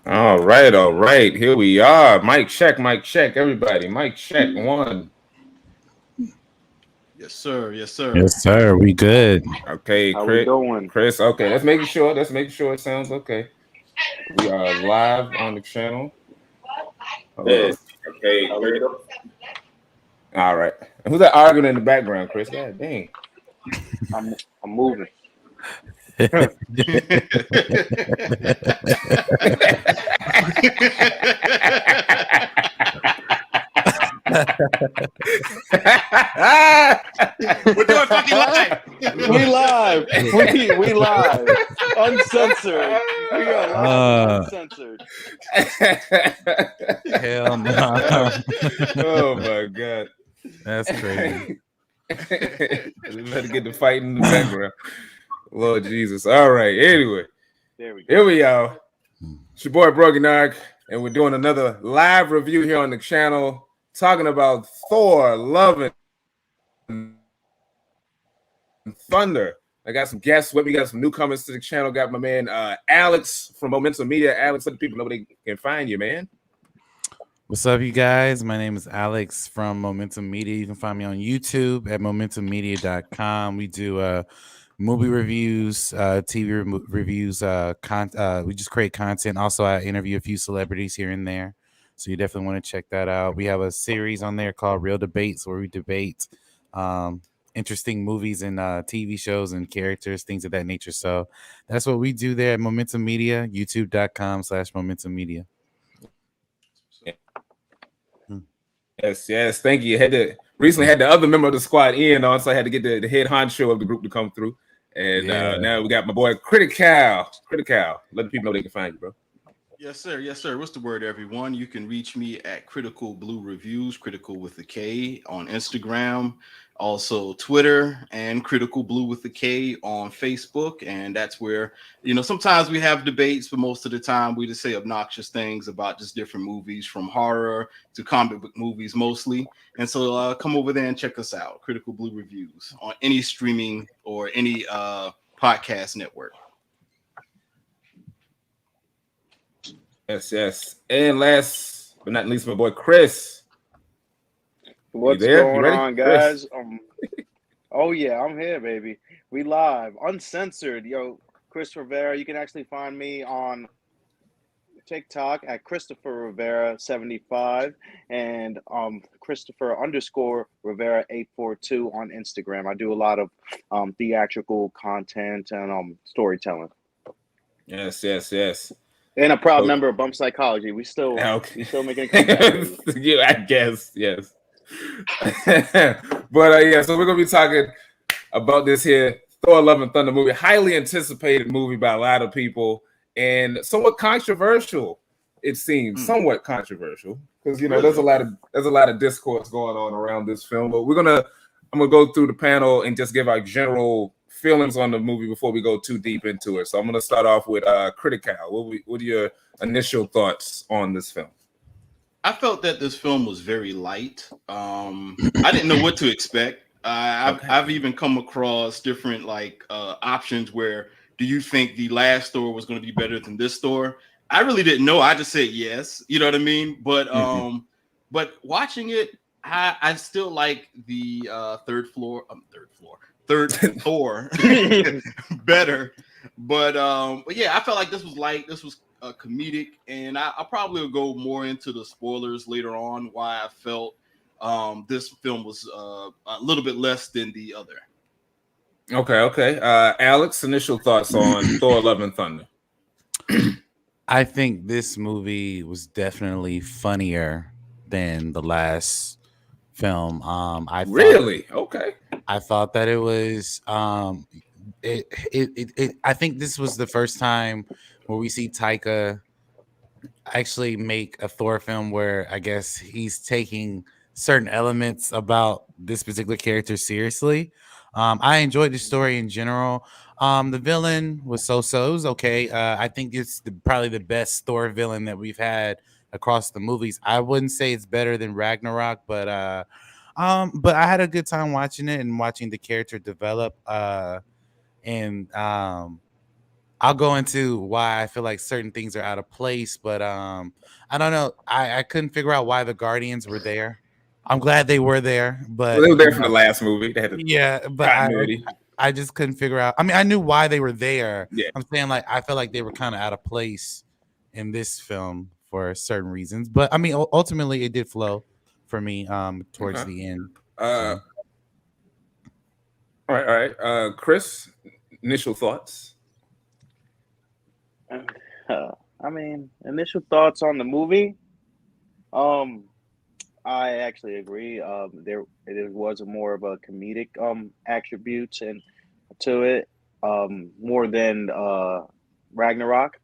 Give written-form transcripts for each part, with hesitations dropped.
All right, all right. Here we are. Mic check, everybody. Mic check one. Yes, sir. Yes, sir. Yes, sir. We good. Okay, How we Chris. doing? Chris. Okay, let's make sure. Let's make sure it sounds okay. We are live on the channel. Hello. Okay, How we Chris. doing? All right. Who's that arguing in the background, Chris? God dang. I'm moving. We're doing fucking live. We live. We live. Uncensored. We are live and uncensored. Hell no. Oh my god. That's crazy. We better get the fight in the background. Lord Jesus. All right. Anyway, There we go. here we are. It's your boy BrogiNaric, and we're doing another live review here on the channel, talking about Thor, Love and Thunder. I got some guests with me. Got some newcomers to the channel. Got my man Alex from Momentum Media. Alex, let the people know where they can find you, man. What's up, you guys? My name is Alex from Momentum Media. You can find me on YouTube at momentummedia.com. We do movie reviews, TV reviews. We just create content. Also, I interview a few celebrities here and there. So you definitely want to check that out. We have a series on there called Real Debates where we debate interesting movies and TV shows and characters, things of that nature. So that's what we do there at Momentum Media, youtube.com/Momentum Media. Yes. Thank you. Recently had the other member of the squad in on, so I had to get the head honcho of the group to come through. And now we got my boy Critical. Let the people know they can find you, bro. Yes, sir. Yes, sir. What's the word, everyone? You can reach me at Critical Blue Reviews, Critical with a K on Instagram, also Twitter, and Critical Blue with a K on Facebook. And that's where, sometimes we have debates, but most of the time we just say obnoxious things about just different movies, from horror to comic book movies mostly. And so come over there and check us out, Critical Blue Reviews, on any streaming or any podcast network. Yes. And last but not least, my boy Chris. What's there? going on, Chris? guys? Oh yeah, I'm here, baby. We live, uncensored. Yo, Chris Rivera. You can actually find me on TikTok at Christopher Rivera 75 and Christopher_Rivera 842 on Instagram. I do a lot of theatrical content and storytelling. Yes. And a proud member of Bump Psychology. We still making contact. Yeah, I guess, yes. But so we're gonna be talking about this here Thor: Love and Thunder movie, highly anticipated movie by a lot of people, and somewhat controversial. It seems somewhat controversial because there's a lot of discourse going on around this film. But I'm gonna go through the panel and just give our general feelings on the movie before we go too deep into it. So I'm gonna start off with Critical. What are your initial thoughts on this film? I felt that this film was very light. I didn't know what to expect. I've even come across different options where, do you think the last Thor was going to be better than this Thor? I really didn't know. I just said yes. You know what I mean? But but watching it, I still like the third Thor better. But yeah, I felt like this was light. This was comedic, and I probably will go more into the spoilers later on why I felt this film was a little bit less than the other. Okay. Alex, initial thoughts on Thor: Love and Thunder. I think this movie was definitely funnier than the last film. I thought that it was I think this was the first time where we see Taika actually make a Thor film where I guess he's taking certain elements about this particular character seriously. I enjoyed the story in general. The villain was so it was okay. I think it's probably the best Thor villain that we've had across the movies. I wouldn't say it's better than Ragnarok, but I had a good time watching it and watching the character develop. And I'll go into why I feel like certain things are out of place, but I don't know. I couldn't figure out why the Guardians were there. I'm glad they were there, Well, but they were there from the last movie. They had the yeah, but continuity. I just couldn't figure out. I mean, I knew why they were there. Yeah. I'm saying like I felt like they were kind of out of place in this film for certain reasons, but I mean ultimately it did flow for me towards Okay. the end. All right. Chris, initial thoughts. I mean, initial thoughts on the movie. I actually agree. There it was more of a comedic attributes and to it, more than Ragnarok.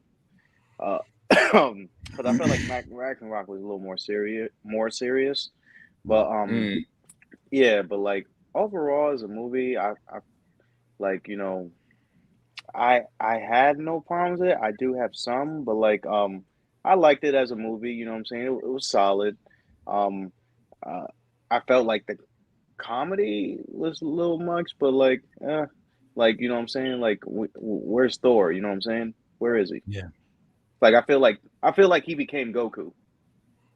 Because I felt like Ragnarok was a little more serious. But yeah, but like overall as a movie, I like I had no problems with it. I do have some, but like I liked it as a movie. You know what I'm saying? It was solid. Um, uh, I felt like the comedy was a little much, but like you know what I'm saying? Like where's Thor? You know what I'm saying? Where is he? Yeah. Like I feel like he became Goku.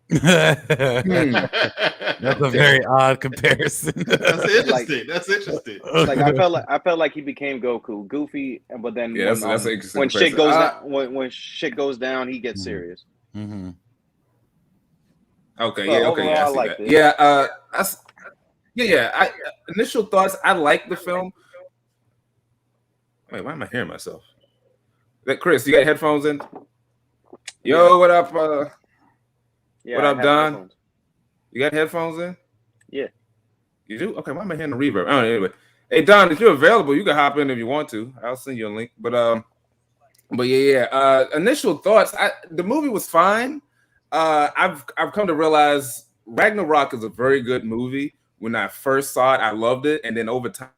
That's a very odd comparison. That's interesting. That's interesting. Like I felt like he became Goku, goofy, but then Yeah, that's an interesting when shit comparison. goes down, when shit goes down, he gets serious. Mm-hmm. Okay, But yeah, okay, yeah, I overall, see I liked that. it. Yeah, I initial thoughts. I like the film. Wait, why am I hearing myself? That Chris, you got headphones in? Yo, Yeah. what up? Yeah, what I up, have Don? headphones. You got headphones in? Yeah. You do? Okay, why am I hearing the reverb? Oh, anyway. Hey Don, if you're available, you can hop in if you want to. I'll send you a link. But yeah. Initial thoughts. The movie was fine. I've come to realize Ragnarok is a very good movie. When I first saw it, I loved it, and then over time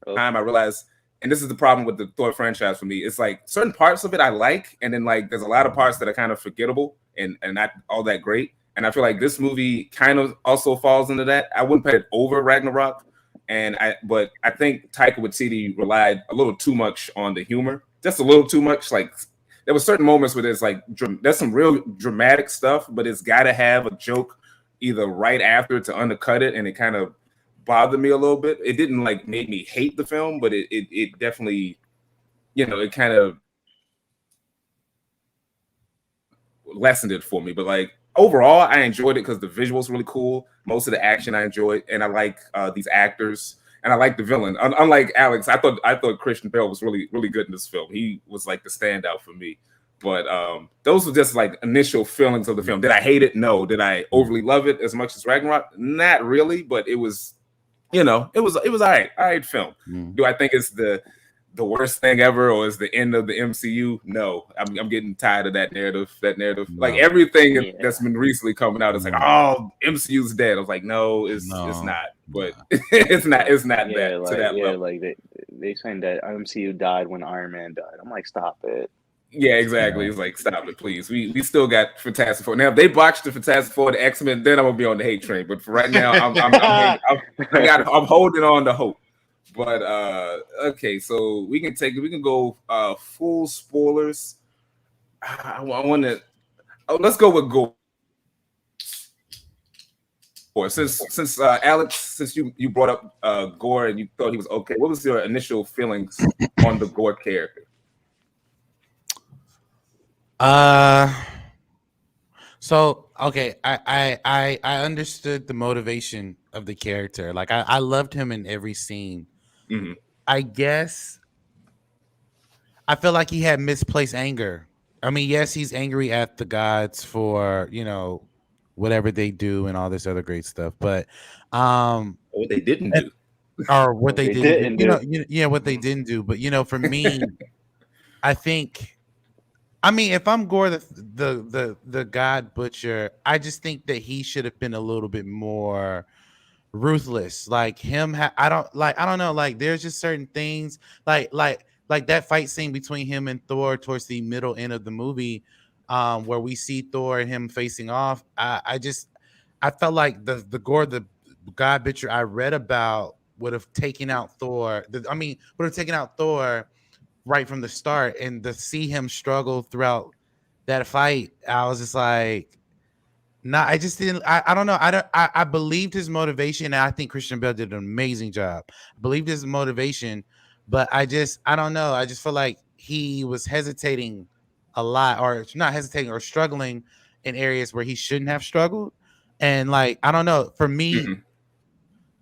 I realized, and this is the problem with the Thor franchise for me, it's like certain parts of it I like, and then like there's a lot of parts that are kind of forgettable and not all that great. And I feel like this movie kind of also falls into that. I wouldn't put it over Ragnarok, but I think Taika Waititi relied a little too much on the humor, just a little too much. Like there were certain moments where there's some real dramatic stuff, but it's got to have a joke either right after to undercut it, and it kind of bothered me a little bit. It didn't like make me hate the film, but it definitely, it kind of lessened it for me. But like overall, I enjoyed it because the visuals really cool. Most of the action I enjoyed, and I like these actors, and I like the villain. Unlike Alex, I thought Christian Bale was really really good in this film. He was like the standout for me. But those were just like initial feelings of the film. Did I hate it? No. Did I overly love it as much as Ragnarok? Not really, but it was, it was all right film. Do I think it's the worst thing ever, or is the end of the MCU? No, I'm getting tired of that narrative. No. Like everything that's been recently coming out, it's like, oh, MCU's dead. I was like, no, it's not. But it's not that like, to that level. Like they saying that MCU died when Iron Man died. I'm like, stop it. Yeah, exactly. It's like, stop it, please. We still got Fantastic Four. Now, if they botched the Fantastic Four, the X-Men, then I'm gonna be on the hate train. But for right now, I'm holding on to hope. But okay, so we can go full spoilers. I want to. Let's go with Gorr. Since Alex, since you brought up Gorr and you thought he was okay, what was your initial feelings on the Gorr character? So okay, I understood the motivation of the character. Like I loved him in every scene. Mm-hmm. I guess I feel like he had misplaced anger. I mean, yes, he's angry at the gods for, whatever they do and all this other great stuff, but what they didn't do. Or what they didn't do. What they Mm-hmm. didn't do. But for me, I think, I mean, if I'm Gorr the God Butcher, I just think that he should have been a little bit more ruthless. Like him, I don't know. Like there's just certain things, like that fight scene between him and Thor towards the middle end of the movie, where we see Thor and him facing off. I felt like the Gorr the God Butcher I read about would have taken out Thor. Would have taken out Thor right from the start, and to see him struggle throughout that fight, I was just like, nah, I just didn't. I don't know. I believed his motivation, and I think Christian Bale did an amazing job. I believed his motivation, but I don't know. I just feel like he was hesitating a lot, or not hesitating, or struggling in areas where he shouldn't have struggled. And like, I don't know. For me,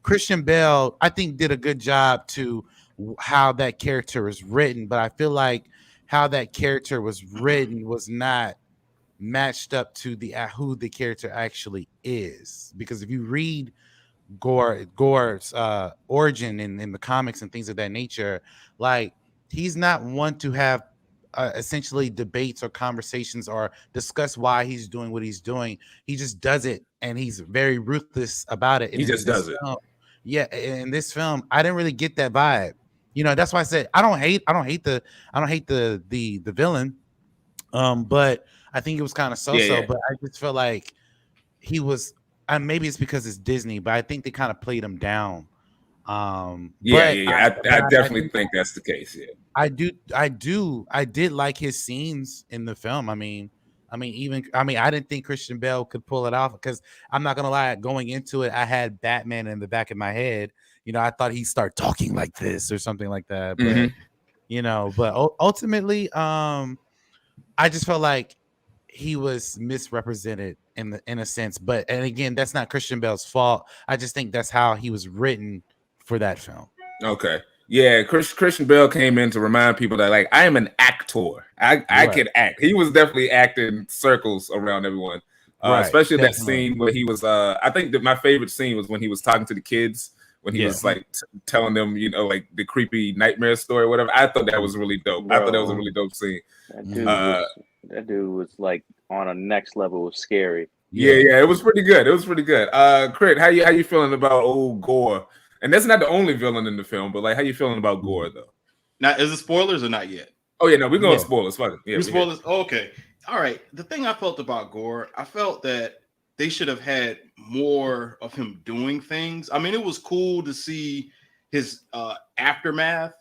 Christian Bale, I think, did a good job to how that character was written, but I feel like how that character was written was not matched up to the who the character actually is. Because if you read Gorr's origin in the comics and things of that nature, like, he's not one to have essentially debates or conversations or discuss why he's doing what he's doing. He just does it, and he's very ruthless about it. And he just does it. Yeah, in this film, I didn't really get that vibe. You know, that's why I said I don't hate the villain. But I think it was kind of so-so. But I just feel like he was. Maybe it's because it's Disney, but I think they kind of played him down. I definitely think that's the case. Yeah, I did like his scenes in the film. I didn't think Christian Bale could pull it off, because I'm not gonna lie, going into it, I had Batman in the back of my head. You know, I thought he'd start talking like this or something like that. But but ultimately, I just felt like he was misrepresented in a sense. And again, that's not Christian Bale's fault. I just think that's how he was written for that film. Okay. Yeah, Christian Bale came in to remind people that, like, I am an actor. I can act. He was definitely acting circles around everyone. Especially that scene where he was I think that my favorite scene was when he was talking to the kids, when he was like telling them, you know, like the creepy nightmare story or whatever. I thought that was really dope. I thought that was a really dope scene. That dude was like on a next level of scary. Yeah, it was pretty good. Crit, how you feeling about old Gorr? And that's not the only villain in the film, but like, how you feeling about Gorr though? Now, is it spoilers or not yet? Oh yeah, no, we're going to spoilers. Fuck it. Yeah, spoilers. Oh, okay. All right. The thing I felt about Gorr, I felt that they should have had more of him doing things. I mean, it was cool to see his aftermath,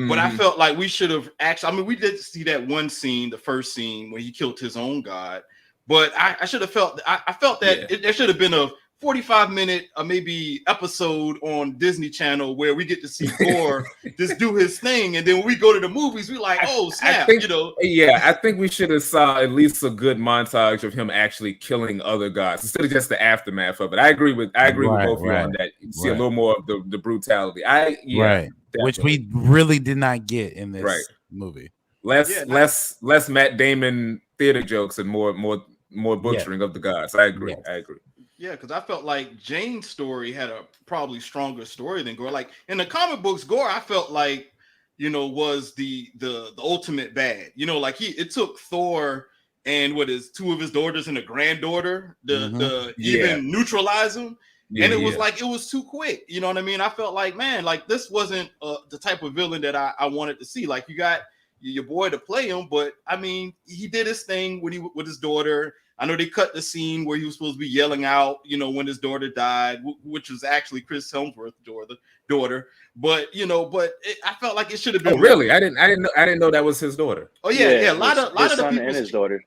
but I felt like we should have actually. I mean, we did see that one scene, the first scene where he killed his own god, but I should have felt. I felt that there should have been a 45-minute maybe episode on Disney Channel where we get to see Gorr just do his thing, and then when we go to the movies, we like, oh snap, you know. Yeah, I think we should have saw at least a good montage of him actually killing other gods instead of just the aftermath of it. I agree with both of you on that. You see a little more of the brutality. Which we really did not get in this movie. Less Matt Damon theater jokes and more butchering of the gods. I agree. Yeah, because I felt like Jane's story had a probably stronger story than Gorr. Like in the comic books, Gorr, I felt like, you know, was the ultimate bad. You know, like it took Thor and two of his daughters and a granddaughter to even neutralize him. And it was like, it was too quick. You know what I mean? I felt like, man, like this wasn't the type of villain that I wanted to see. Like you got your boy to play him, but I mean, he did his thing with his daughter. I know they cut the scene where he was supposed to be yelling out, you know, when his daughter died, which was actually Chris Hemsworth's daughter. But I felt like it should have been. Oh, really? I didn't know that was his daughter. Oh yeah. A lot of the son people and his daughter.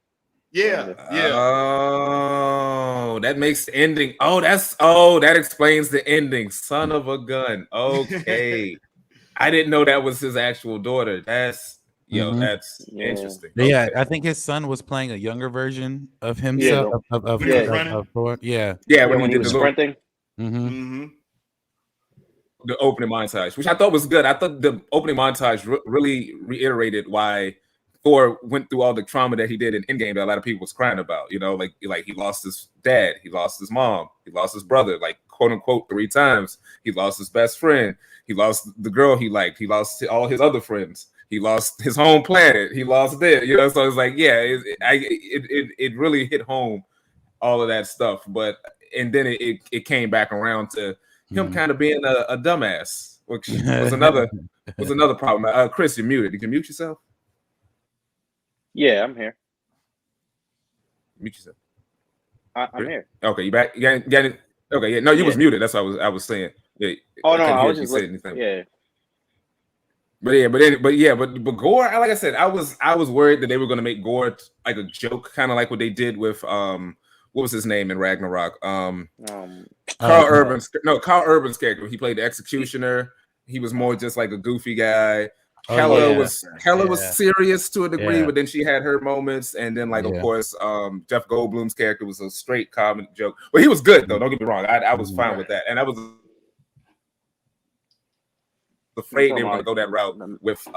Yeah. Oh, that makes the ending. That explains the ending. Son of a gun. Okay, I didn't know that was his actual daughter. That's interesting. Yeah, I think his son was playing a younger version of himself of Thor. Yeah, when he was sprinting. The opening montage, which I thought was good. I thought the opening montage really reiterated why Thor went through all the trauma that he did in Endgame that a lot of people was crying about. You know, like he lost his dad, he lost his mom, he lost his brother, like quote unquote 3 times. He lost his best friend. He lost the girl he liked. He lost all his other friends. He lost his home planet. He lost it. You know, so it's like, it really hit home, all of that stuff. And then it came back around to him kind of being a dumbass, which was another problem. Chris, you're muted. You can mute yourself. Yeah, I'm here. Mute yourself. I'm here. Okay, you back? You got it? Okay, yeah. No, you was muted. That's what I was saying. Yeah, Oh I no, couldn't I hear was if you just said like, anything. yeah. But Gorr, like I said, I was worried that they were gonna make Gorr like a joke, kind of like what they did with what was his name in Ragnarok? Carl Urban's character. He played the executioner. He was more just like a goofy guy. Hella was serious to a degree, but then she had her moments, and then like of course, Jeff Goldblum's character was a straight comedy joke. But he was good though. Don't get me wrong. I was fine with that, and I was afraid they were going to go that route with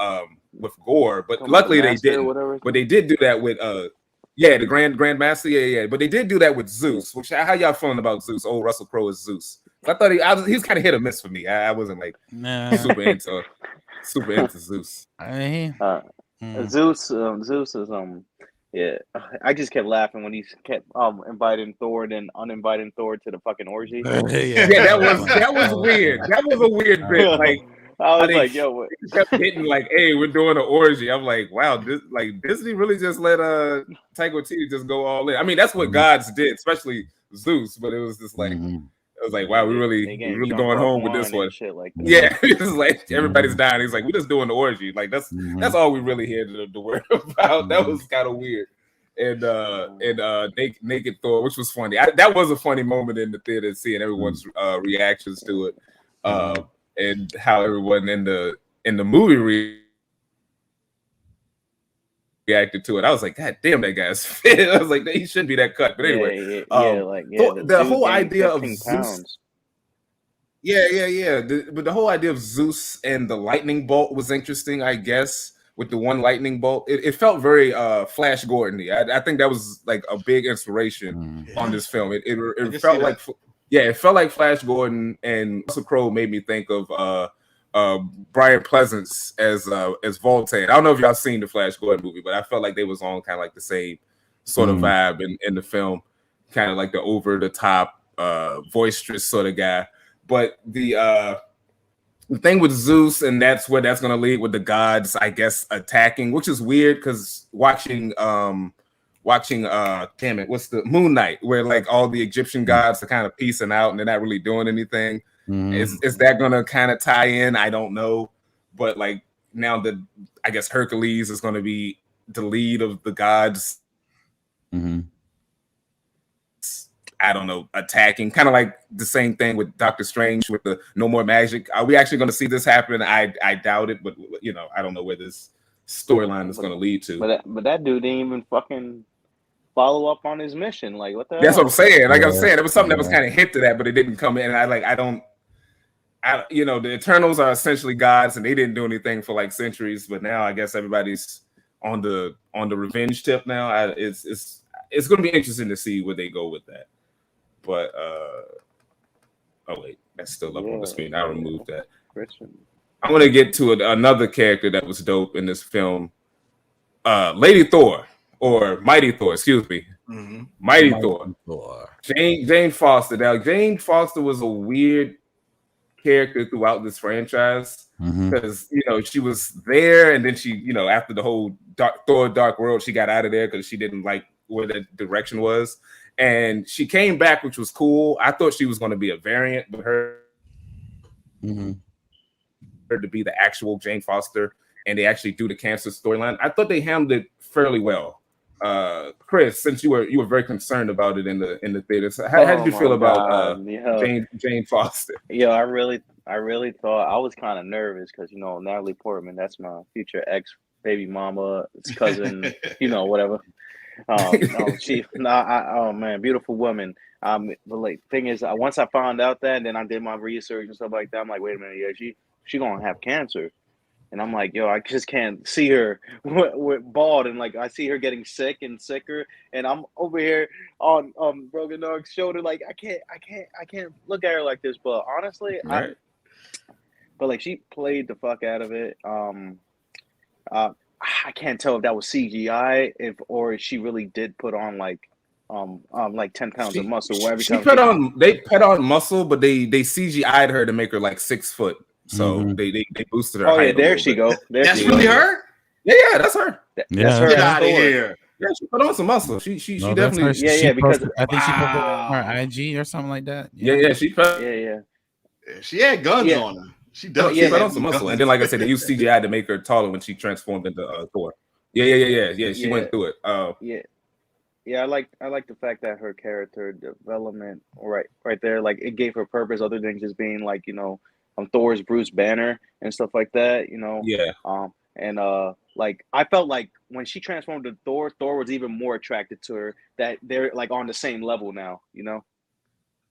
Gorr, but luckily they didn't. But they did do that with the Grand Master, yeah. But they did do that with Zeus. Which, how y'all feeling about Zeus? Old Russell Crowe is Zeus. I thought he was kind of hit or miss for me. I wasn't like super into Zeus. Zeus is yeah. I just kept laughing when he kept inviting Thor and uninviting Thor to the fucking orgy. That was weird. That was a weird bit. Like I was like, yo, what? Kept hitting like, hey, we're doing an orgy. I'm like, wow, Disney really just let Taika Waititi just go all in. I mean, that's what gods did, especially Zeus. But it was just like, it was like, wow, we're really going home with this one. Shit like that. Yeah, it's like everybody's dying. He's like, we're just doing the orgy. Like that's all we really here to worry about. That was kind of weird. And naked Thor, which was funny. That was a funny moment in the theater, seeing everyone's reactions to it. And how everyone in the movie reacted to it. I was like, God damn, that guy's fit. I was like, he shouldn't be that cut. But anyway, the whole idea of Zeus. But the whole idea of Zeus and the lightning bolt was interesting, I guess. With the one lightning bolt, it felt very Flash Gordon-y. I think that was like a big inspiration on this film. It felt like. Yeah, it felt like Flash Gordon, and Russell Crowe made me think of Brian Pleasance as Voltaire. I don't know if y'all seen the Flash Gordon movie, but I felt like they was on kind of like the same sort of vibe in the film, kind of like the over the top, boisterous sort of guy. But the thing with Zeus, and that's where that's going to lead with the gods, I guess, attacking, which is weird because watching damn it, what's the Moon Knight, where like all the Egyptian gods are kind of piecing out and they're not really doing anything. Is that gonna kind of tie in? I don't know, but like now I guess Hercules is going to be the lead of the gods. I don't know, attacking, kind of like the same thing with Doctor Strange with the no more magic. Are we actually going to see this happen? I doubt it, but I don't know where this storyline is going to lead to. But that dude didn't even fucking follow up on his mission. Like, what the hell? That's what I'm saying. Like I'm saying, it was something that was kind of hinted at, but it didn't come in. The Eternals are essentially gods, and they didn't do anything for like centuries. But now I guess everybody's on the revenge tip now. It's going to be interesting to see where they go with that. But oh wait, that's still up on the screen. I removed that. I'm going to get to another character that was dope in this film, Lady Thor. Or Mighty Thor, excuse me. Mighty Thor. Jane Foster. Now, Jane Foster was a weird character throughout this franchise because, she was there and then she, after the whole Thor Dark World, she got out of there because she didn't like where the direction was. And she came back, which was cool. I thought she was going to be a variant, but her to be the actual Jane Foster, and they actually do the cancer storyline. I thought they handled it fairly well. Chris, since you were very concerned about it in the theaters, how did you feel about Jane Foster? Yo, I really thought I was kind of nervous because Natalie Portman, that's my future ex baby mama, cousin, whatever. Man, beautiful woman. But like, thing is, once I found out that, and then I did my research and stuff like that, I'm like, wait a minute, yeah, she gonna have cancer. And I'm like, yo, I just can't see her with bald, and like I see her getting sick and sicker, and I'm over here on BrogiNaric's shoulder, like I can't look at her like this. But honestly, right. But like she played the fuck out of it. I can't tell if that was CGI, or she really did put on like 10 pounds of muscle. They put on muscle, but they CGI'd her to make her like 6 foot. So they boosted her. Oh yeah, there she go. That's really her. Yeah, that's her. That's her. Get out of here. Yeah, she put on some muscle. She definitely. Because I think she put on her IG or something like that. Yeah, she. Yeah. She had guns Yeah. on her. She No, definitely she put had on some muscle, guns. and then like I said, they used CGI to make her taller when she transformed into Thor. Yeah. She went through it. Yeah. Yeah, I like the fact that her character development right there, like it gave her purpose other than just being like, Thor's Bruce Banner and stuff like that, Yeah. and like I felt like when she transformed to Thor, Thor was even more attracted to her, that they're like on the same level now,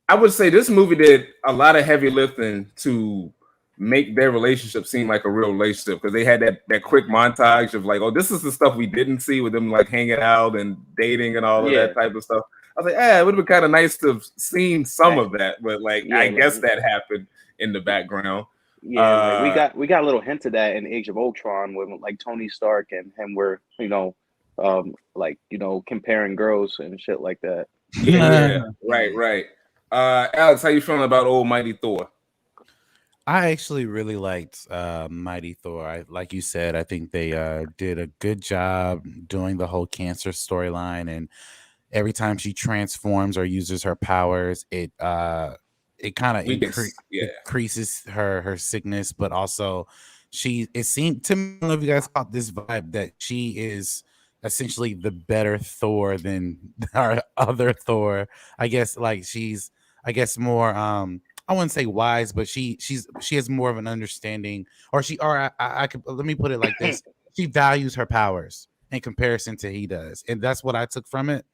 I would say this movie did a lot of heavy lifting to make their relationship seem like a real relationship, because they had that quick montage of like, oh, this is the stuff we didn't see with them like hanging out and dating and all of Yeah. that type of stuff. I was like, it would have been kind of nice to have seen some of that, but like Yeah, I like- guess that happened in the background. Yeah, like we got a little hint of that in Age of Ultron when like Tony Stark and him were, comparing girls and shit like that. Yeah. Right. Alex, how you feeling about old mighty Thor? I actually really liked Mighty Thor. Like you said, I think they did a good job doing the whole cancer storyline, and every time she transforms or uses her powers, it kind of increases her sickness, but also it seemed to me, I don't know if you guys caught this vibe, that she is essentially the better Thor than our other Thor. I guess like she's more I wouldn't say wise, but she has more of an understanding, or I could, let me put it like this: she values her powers in comparison to he does, and that's what I took from it.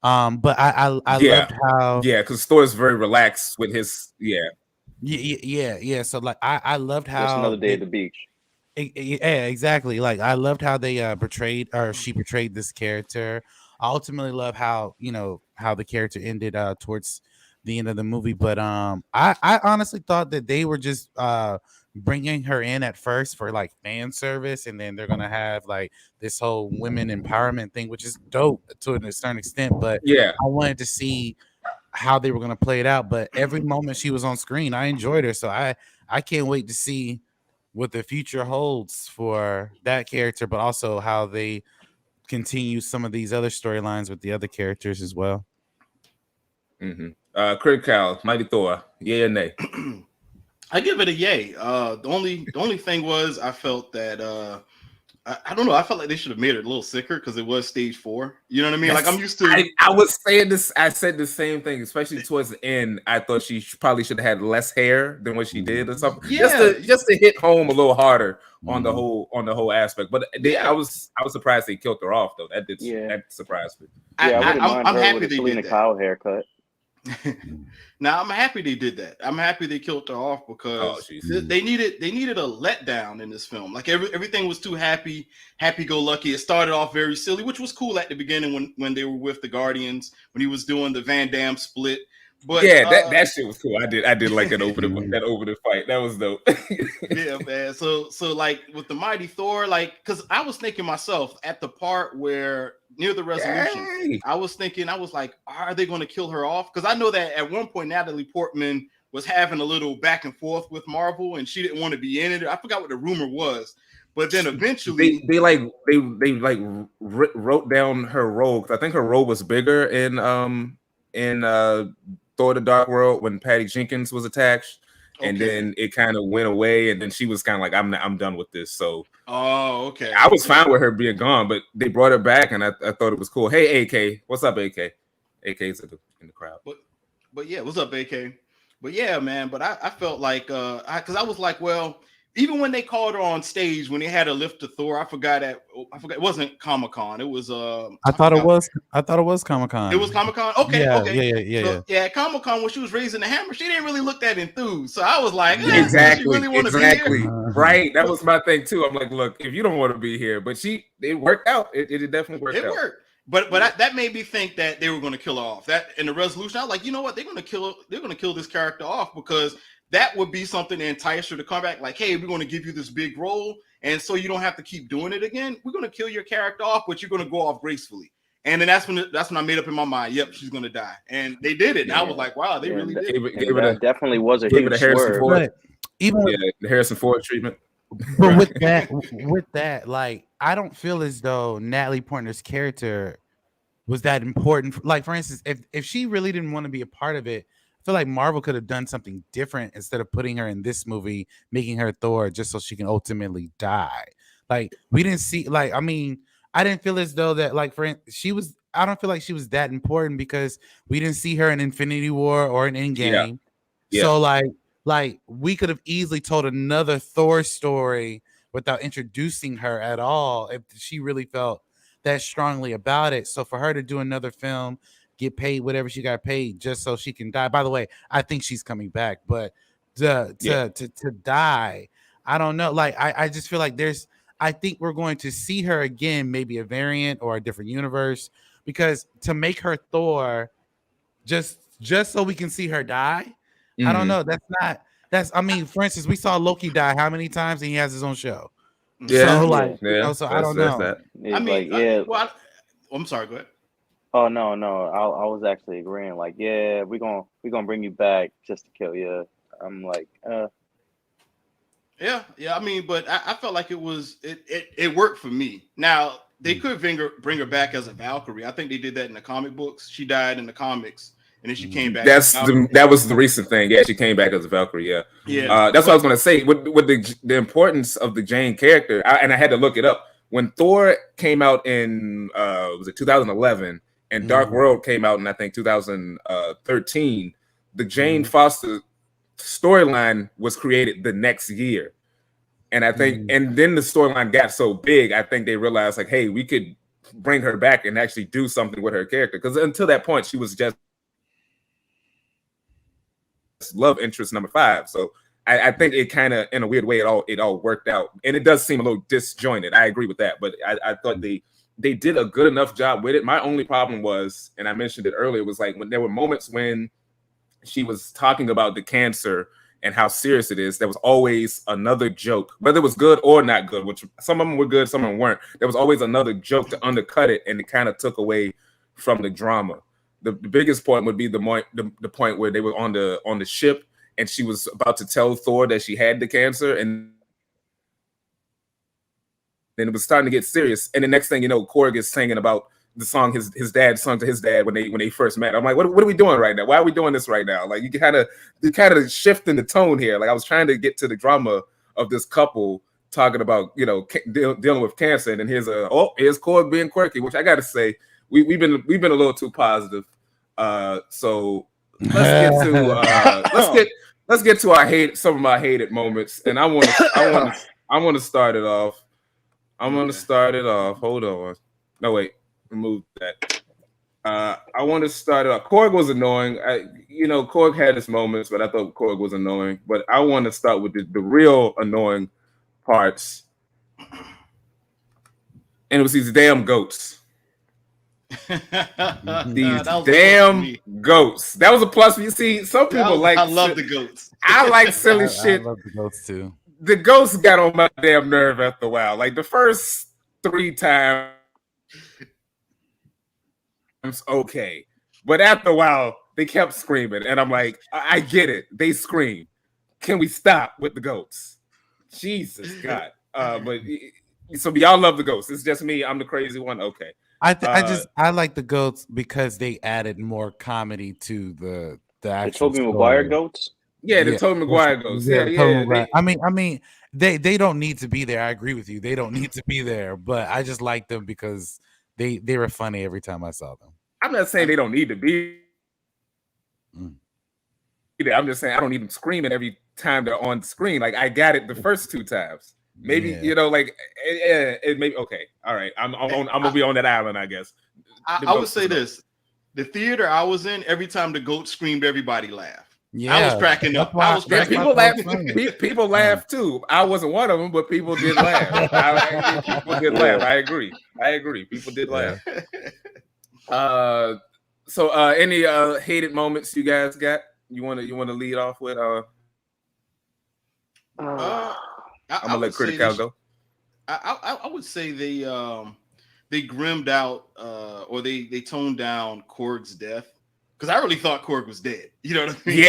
But I loved how because Thor is very relaxed with his yeah. So like I loved how just another day at the beach. Yeah, exactly. Like I loved how they she portrayed this character. I ultimately love how how the character ended towards the end of the movie, but I honestly thought that they were just bringing her in at first for like fan service, and then they're gonna have like this whole women empowerment thing, which is dope to a certain extent, but I wanted to see how they were gonna play it out. But every moment she was on screen, I enjoyed her, so I can't wait to see what the future holds for that character, but also how they continue some of these other storylines with the other characters as well. Critical, Mighty Thor, yay or nay? I give it a yay. The only thing was I felt that I don't know. I felt like they should have made it a little sicker because it was stage 4. You know what I mean? Like I'm used to. I was saying this. I said the same thing, especially towards the end. I thought she probably should have had less hair than what she did, or something. Yeah. Just to hit home a little harder on the whole aspect. But I was surprised they killed her off though. That surprised me. I'm happy they Selena did that. Kyle haircut. Now I'm happy they did that. I'm happy they killed her off because they needed a letdown in this film. Like everything was too happy go lucky. It started off very silly, which was cool at the beginning when they were with the Guardians, when he was doing the Van Damme split. But that shit was cool. I did like that over the fight. That was dope. Yeah, man. So like with the Mighty Thor, like because I was thinking myself at the part where near the resolution, I was like, are they going to kill her off? Because I know that at one point Natalie Portman was having a little back and forth with Marvel, and she didn't want to be in it. I forgot what the rumor was, but then eventually they wrote down her role, because I think her role was bigger in Thor: The Dark World when Patty Jenkins was attached, and then it kind of went away, and then she was kind of like, I'm done with this. So I was fine with her being gone, but they brought her back, and I thought it was cool. Hey, AK, what's up, AK? AK's in the crowd. But yeah, what's up, AK? But yeah, man. But I felt like because I was like, well, even when they called her on stage when they had her lift to Thor, I forgot it wasn't Comic-Con. It was I thought it was Comic-Con. It was Comic-Con. Okay. Yeah. Comic-Con, when she was raising the hammer, she didn't really look that enthused. So I was like, exactly. Be here? Right. That was my thing too. I'm like, look, if you don't want to be here, but it worked out. It definitely worked out. It worked. But that made me think that they were going to kill her off. That in the resolution, I was like, you know what? They're going to kill this character off, because that would be something to entice her to come back. Like, hey, we're going to give you this big role, and so you don't have to keep doing it again. We're going to kill your character off, but you're going to go off gracefully. And then that's when I made up in my mind, yep, she's going to die. And they did it. And I was like, wow, they really did. That definitely was a huge swerve. Even the Harrison Ford treatment. But with that, like, I don't feel as though Natalie Portman's character was that important. Like, for instance, if she really didn't want to be a part of it, feel like Marvel could have done something different instead of putting her in this movie, making her Thor just so she can ultimately die. Like we didn't see, like, I mean, I didn't feel as though that, like, she was. I don't feel like she was that important because we didn't see her in Infinity War or in Endgame. Yeah. So like we could have easily told another Thor story without introducing her at all if she really felt that strongly about it. So for her to do another film, get paid whatever she got paid just so she can die. By the way, I think she's coming back, but to die, I don't know. Like I just feel like I think we're going to see her again, maybe a variant or a different universe, because to make her Thor just so we can see her die, I don't know. I mean, for instance, we saw Loki die how many times and he has his own show. Yeah. So like, Yeah. so I don't know. That. I mean, I'm sorry. Go ahead. Oh no, I was actually agreeing. Like, yeah, we're gonna bring you back just to kill you. I'm like, Yeah. I mean, but I felt like it worked for me. Now they could bring her back as a Valkyrie. I think they did that in the comic books. She died in the comics, and then she came back. That was the recent thing. Yeah, she came back as a Valkyrie. Yeah. That's what I was gonna say. With the importance of the Jane character, and I had to look it up. When Thor came out in was it 2011, and Dark World came out in I think 2013, the Jane Foster storyline was created the next year. And I think, and then the storyline got so big, I think they realized like, hey, we could bring her back and actually do something with her character. Because until that point, she was just love interest number 5. So I think it kind of, in a weird way, it all worked out. And it does seem a little disjointed. I agree with that. But I thought they did a good enough job with it. My only problem was, and I mentioned it earlier, was like when there were moments when she was talking about the cancer and how serious it is, there was always another joke, whether it was good or not good, which some of them were good, some of them weren't. There was always another joke to undercut it, and it kind of took away from the drama. The biggest point would be the point where they were on the ship, and she was about to tell Thor that she had the cancer, and then it was starting to get serious. And the next thing you know, Korg is singing about the song his dad sung to his dad when they first met. I'm like, what are we doing right now? Why are we doing this right now? Like, you kind of shifting the tone here. Like, I was trying to get to the drama of this couple talking about, dealing with cancer, and then here's Korg being quirky, which I got to say, we've been a little too positive. So let's get to some of my hated moments, and I want to start it off. I'm going to start it off. Hold on. No, wait. Remove that. I want to start it off. Korg was annoying. Korg had his moments, but I thought Korg was annoying. But I want to start with the real annoying parts. And it was these damn goats. These damn goats. That was a plus. You see, some people I love the goats. I like silly shit. I love the goats too. The ghosts got on my damn nerve after a while. Like the first 3 times, okay, but after a while they kept screaming, and I'm like, I get it. They scream. Can we stop with the goats? Jesus God. But so y'all love the ghosts. It's just me. I'm the crazy one. Okay. I like the goats because they added more comedy to the actual. The Tobey Maguire goats. Yeah, the Tobey Maguire goats. Yeah. I mean, they don't need to be there. I agree with you. They don't need to be there, but I just like them because they were funny every time I saw them. I'm not saying they don't need to be there. I'm just saying I don't need them screaming every time they're on screen. Like, I got it the first 2 times. Maybe it maybe okay. All right, I'm gonna be on that island, I guess. I would say this: the theater I was in, every time the goat screamed, everybody laughed. Yeah, I was cracking up. People laugh too. I wasn't one of them, but people did laugh. People did laugh. I agree. People did laugh. So any hated moments you guys got? You want to lead off with? I'm gonna let Critical go. I would say they grimmed out or they toned down Korg's death. Because I really thought Korg was dead. You know what I mean?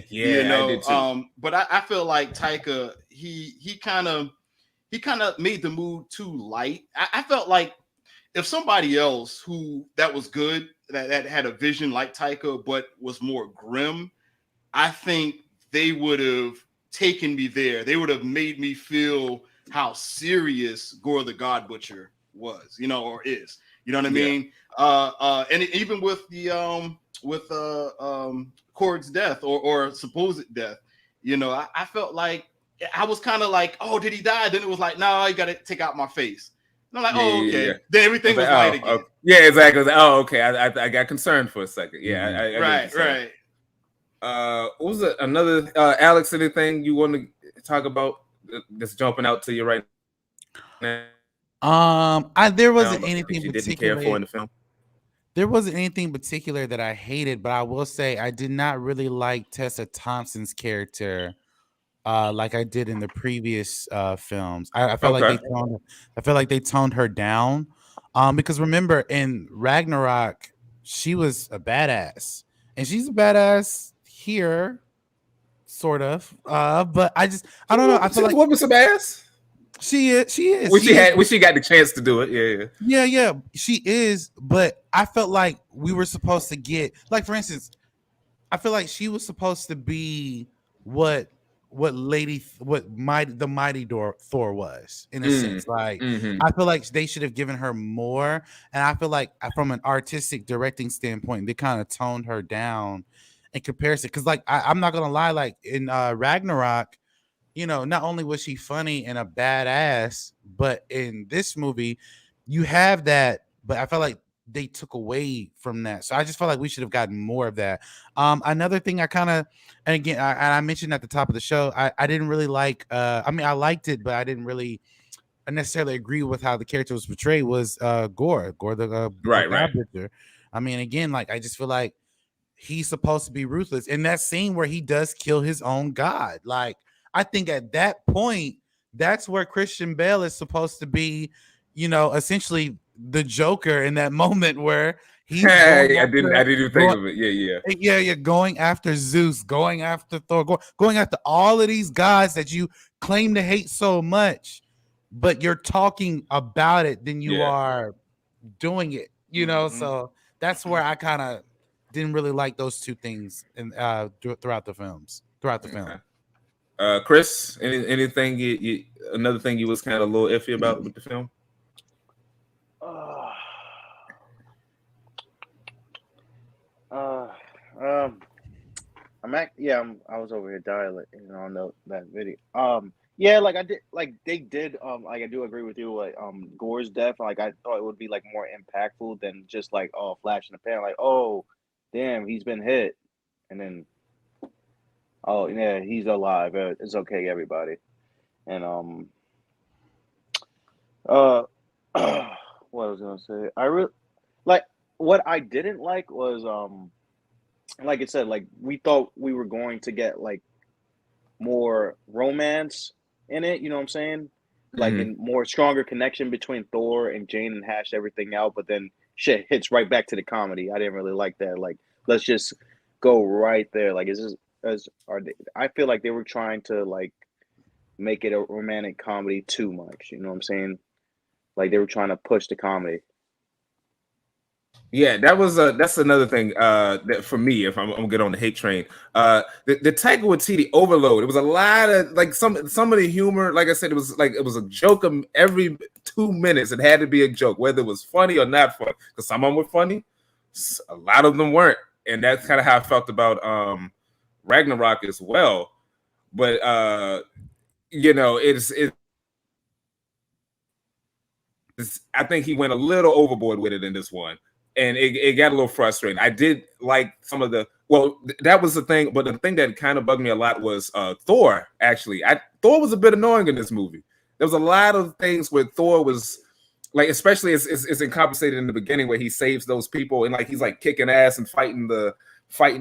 Yeah. I did too. But I feel like Taika, he kind of made the mood too light. I felt like if somebody else that was good, that had a vision like Taika, but was more grim, I think they would have taken me there. They would have made me feel how serious Gorr the God Butcher was, or is. You know what I mean? And even with the Korg's death or supposed death, I felt like I was kind of like, oh, did he die? Then it was like, no, you got to take out my face. And I'm like, okay. Yeah. Then everything was light again. Okay. Yeah, exactly. Oh, okay. I got concerned for a second. Yeah, I right. What was it? Another Alex? Anything you want to talk about? That's jumping out to you right now. There wasn't anything you particular didn't care for in the film. There wasn't anything particular that I hated, but I will say I did not really like Tessa Thompson's character. Like I did in the previous films. I felt like they toned her down. Because remember in Ragnarok, she was a badass. And she's a badass here, sort of. But I don't know. I feel like whooping some ass. She is. When she got the chance to do it, yeah, she is. But I felt like we were supposed to get, like, for instance, I feel like she was supposed to be what the mighty Thor was, in a sense. Like, I feel like they should have given her more, and I feel like from an artistic directing standpoint, they kind of toned her down in comparison. Because, like, I'm not gonna lie, like in Ragnarok, not only was she funny and a badass, but in this movie, you have that. But I felt like they took away from that, so I just felt like we should have gotten more of that. Another thing and again, I mentioned at the top of the show, I didn't really like. I mean, I liked it, but I didn't really necessarily agree with how the character was portrayed. Was Gorr the God Butcher. I mean, again, like I just feel like he's supposed to be ruthless. In that scene where he does kill his own god, like I think at that point, that's where Christian Bale is supposed to be, essentially the Joker in that moment where he's I didn't even think of it. Yeah, going after Zeus, going after Thor, going after all of these guys that you claim to hate so much, but you're talking about it than you are doing it, So that's where I kind of didn't really like those two things throughout the film. Chris, anything another thing you was kind of a little iffy about with the film? I was over here dialing on that video. They did. Like I do agree with you. Like Gorr's death, like I thought it would be like more impactful than just like flash in the pan, like damn, he's been hit, and then he's alive. It's okay, everybody. And what I was gonna say, what I didn't like was like I said, like we thought we were going to get like more romance in it, you know what I'm saying? Like a more stronger connection between Thor and Jane and hash everything out, but then shit hits right back to the comedy. I didn't really like that. Like, let's just go right there. Like, I feel like they were trying to like make it a romantic comedy too much. You know what I'm saying? Like they were trying to push the comedy. Yeah, that's another thing that for me, if I'm gonna get on the hate train, the Taika Waititi overload. It was a lot of like some of the humor. Like I said, it was a joke every 2 minutes. It had to be a joke, whether it was funny or not funny. Because some of them were funny, a lot of them weren't, and that's kind of how I felt about Ragnarok as well. But I think he went a little overboard with it in this one. And it got a little frustrating. I did like some of that was the thing, but the thing that kind of bugged me a lot was Thor, actually. Thor was a bit annoying in this movie. There was a lot of things where Thor was, like, especially it's incompensated in the beginning where he saves those people and, like, he's, like, kicking ass and fighting the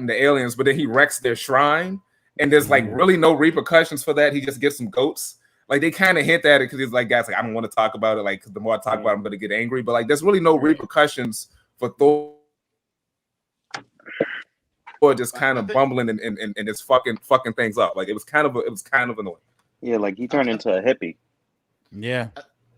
aliens, but then he wrecks their shrine, and there's, like, really no repercussions for that. He just gets some goats. Like, they kind of hint at it because he's like, guys, like, I don't want to talk about it. Like, the more I talk about it, I'm going to get angry. But, like, there's really no repercussions for Thor just kind of bumbling and just fucking things up. Like it was kind of annoying. Yeah, like he turned into a hippie. Yeah.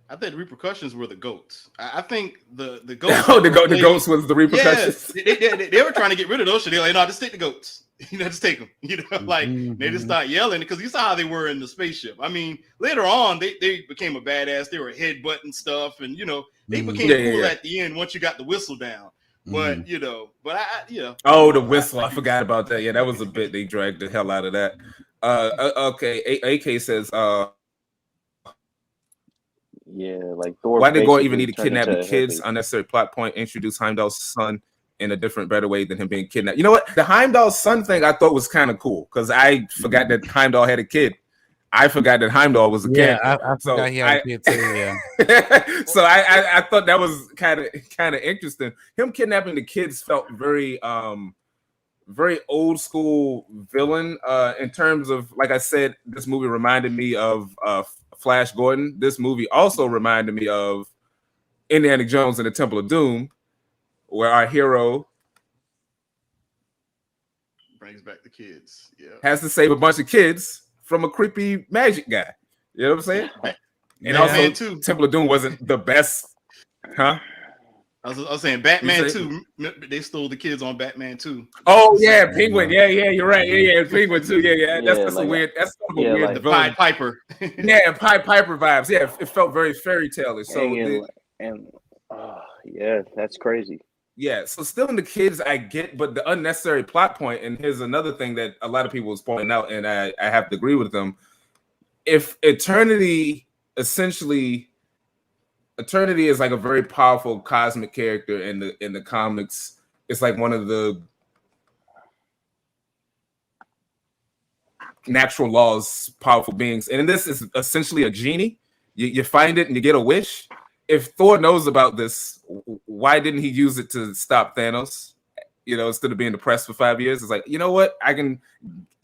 I think the repercussions were the goats. I think the goats. The goats was the repercussions. Yeah, they were trying to get rid of those shit. They're like, no, just take the goats. Just take them. Like they just start yelling because you saw how they were in the spaceship. I mean, later on they became a badass. They were headbutting stuff, and they became cool at the end once you got the whistle down. But Oh, the whistle! I forgot about that. Yeah, that was a bit. They dragged the hell out of that. Okay. AK says, yeah, like Thor. Why did Gorr even need to kidnap the kids? Unnecessary plot point. Introduce Heimdall's son in a different, better way than him being kidnapped. You know what? The Heimdall's son thing I thought was kind of cool because I forgot that Heimdall had a kid. I forgot that Heimdall was a kid. I forgot he had a kid too. Yeah. So I thought that was kind of interesting. Him kidnapping the kids felt very very old school villain in terms of, like I said, this movie reminded me of Flash Gordon. This movie also reminded me of Indiana Jones and the Temple of Doom, where our hero brings back the kids. Yeah, has to save a bunch of kids from a creepy magic guy. You know what I'm saying? And also, too. Temple of Doom wasn't the best, huh? I was saying Batman 2. They stole the kids on Batman 2. Oh yeah, Penguin. Yeah, you're right. Yeah, Penguin too. Yeah. That's like a weird. That's kind of a weird. Like the Pied Piper. Yeah, Pied Piper vibes. Yeah, it felt very fairy tale-ish. So yeah, that's crazy. Yeah, so still in the kids, I get, but the unnecessary plot point. And here's another thing that a lot of people was pointing out, and I have to agree with them. If Eternity is like a very powerful cosmic character in the comics. It's like one of the natural laws, powerful beings. And this is essentially a genie. You find it and you get a wish. If Thor knows about this, why didn't he use it to stop Thanos? Instead of being depressed for 5 years, it's like, you know what? I can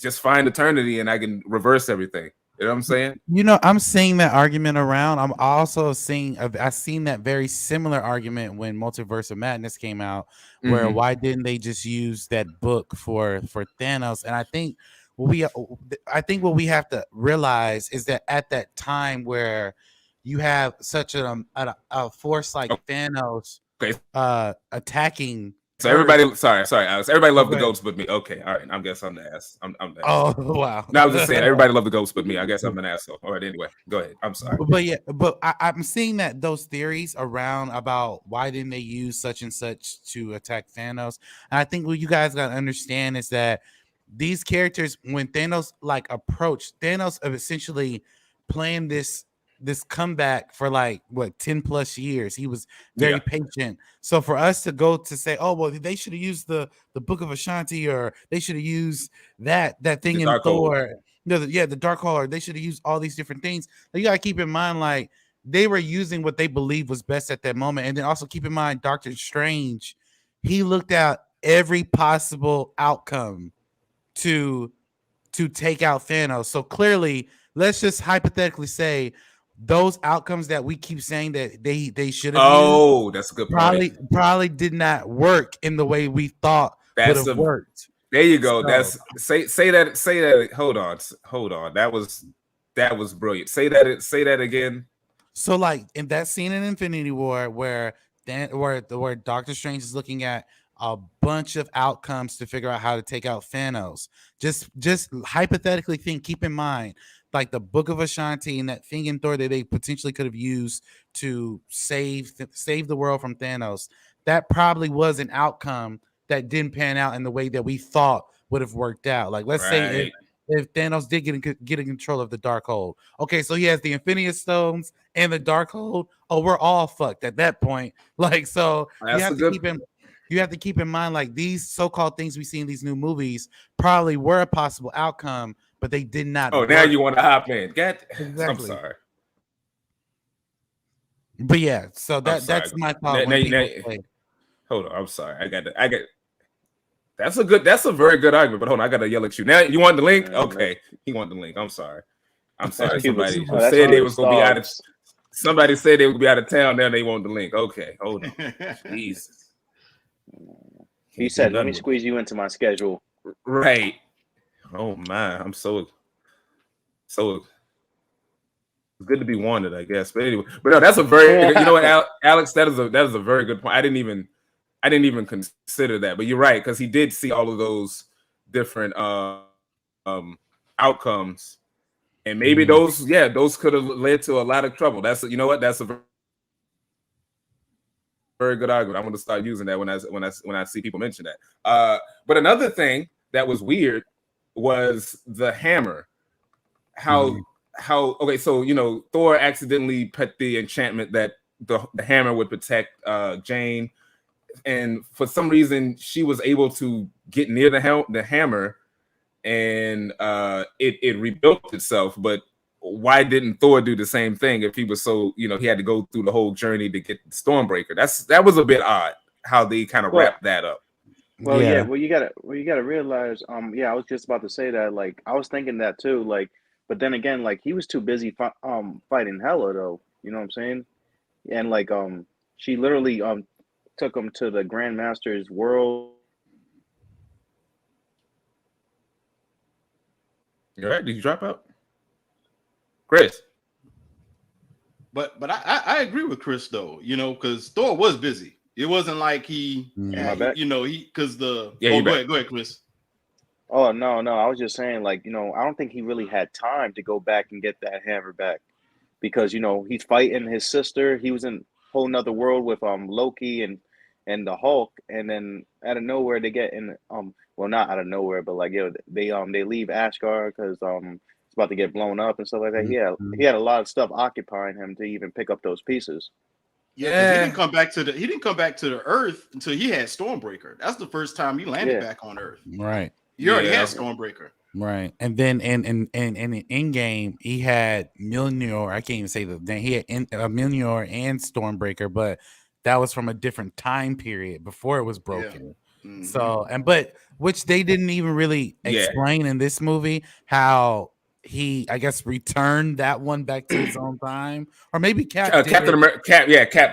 just find Eternity and I can reverse everything. You know what I'm saying? I'm seeing that argument around. I'm also I've seen that very similar argument when Multiverse of Madness came out, where why didn't they just use that book for Thanos? And I think what we have to realize is that at that time where you have such a force like Thanos attacking. So everybody, sorry, Alex. Everybody loved the goats but me. Okay, all right. I guess I'm the ass. I'm the ass. Oh wow. No, I was just saying everybody loved the goats but me. I guess I'm an asshole. All right, anyway, go ahead. I'm sorry. But I'm seeing that those theories around about why didn't they use such and such to attack Thanos. And I think what you guys gotta understand is that these characters, when Thanos approached, Thanos essentially planned this comeback for 10 plus years. He was very patient. So for us to go to say, oh well, they should have used the Book of Ashanti, or they should have used that thing in Thor, the Darkhold, or they should have used all these different things. You gotta keep in mind, they were using what they believed was best at that moment. And then also keep in mind, Doctor Strange, he looked at every possible outcome to take out Thanos. So clearly, let's just hypothetically say those outcomes that we keep saying that they should have. Oh, that's a good point. Probably did not work in the way we thought would have worked. There you go. So, that's say that. Hold on. That was brilliant. Say that again. So in that scene in Infinity War where Doctor Strange is looking at a bunch of outcomes to figure out how to take out Thanos. Just hypothetically keep in mind, the Book of Ashanti and that thing in Thor that they potentially could have used to save the world from Thanos. That probably was an outcome that didn't pan out in the way that we thought would have worked out. Let's say if Thanos did get in control of the Darkhold. Okay, so he has the Infinity Stones and the Darkhold. Oh, we're all fucked at that point. So you have to keep in mind, these so-called things we see in these new movies probably were a possible outcome, but they did not. Oh, now you want to hop in? Exactly. I'm sorry. But yeah, so that's my thought. Hold on, I'm sorry. I got. That's a very good argument. But hold on, I got to yell at you now. You want the link? Okay, he want the link. I'm sorry. Somebody said they was gonna be out of. Somebody said they would be out of town. Now they want the link. Okay, hold on. Jesus. He said, "Let me squeeze you into my schedule." Right. Oh my, I'm so. good to be wanted, I guess. But anyway, but no, that's a very you know what, Alex, that is a very good point. I didn't even consider that, but you're right, because he did see all of those different outcomes, and maybe those could have led to a lot of trouble. That's that's a very good argument. I'm going to start using that when I see people mention that. But another thing that was weird was the hammer. How okay, so Thor accidentally put the enchantment that the hammer would protect Jane, and for some reason she was able to get near the hammer, and it rebuilt itself. But why didn't Thor do the same thing if he was so he had to go through the whole journey to get Stormbreaker? That was a bit odd how they kind of wrapped that up. Well, you gotta realize, I was just about to say that, like, I was thinking that too, like, but then again, like, he was too busy fighting Hela, though, you know what I'm saying? And like, she literally took him to the Grandmaster's world. You all right? Did you drop out, Chris? But I agree with Chris though, because Thor was busy. It wasn't like he because the go ahead, Chris. Oh no, I was just saying, like, I don't think he really had time to go back and get that hammer back, because he's fighting his sister. He was in a whole nother world with Loki and the Hulk, and then out of nowhere they get in well, not out of nowhere, but like they leave Asgard because it's about to get blown up and stuff like that. He had a lot of stuff occupying him to even pick up those pieces. Yeah, he didn't come back to the Earth until he had Stormbreaker. That's the first time he landed back on Earth. Right. He already had Stormbreaker. Right. And then in Endgame, he had Mjolnir. I can't even say the name. He had Mjolnir and Stormbreaker, but that was from a different time period before it was broken. Yeah. Mm-hmm. So, but which they didn't even really explain in this movie, how he, I guess, returned that one back to his own time, or maybe Captain America. Cap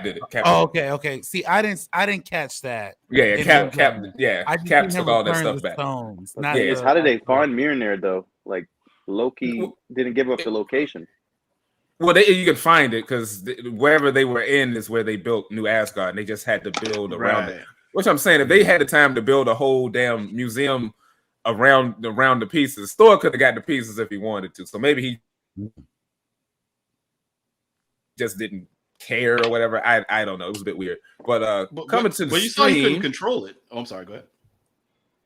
did it. Cap okay. See, I didn't catch that. Cap took all that stuff back. Stones, how did they find Mjolnir though? Like, Loki didn't give up the location. Well, you can find it because wherever they were in is where they built New Asgard, and they just had to build around it. Which I'm saying, if they had the time to build a whole damn museum around the pieces, Thor could have got the pieces if he wanted to. So maybe he just didn't care or whatever. I don't know. It was a bit weird. But coming to the stream, you saw he couldn't control it. Oh, I'm sorry. Go ahead.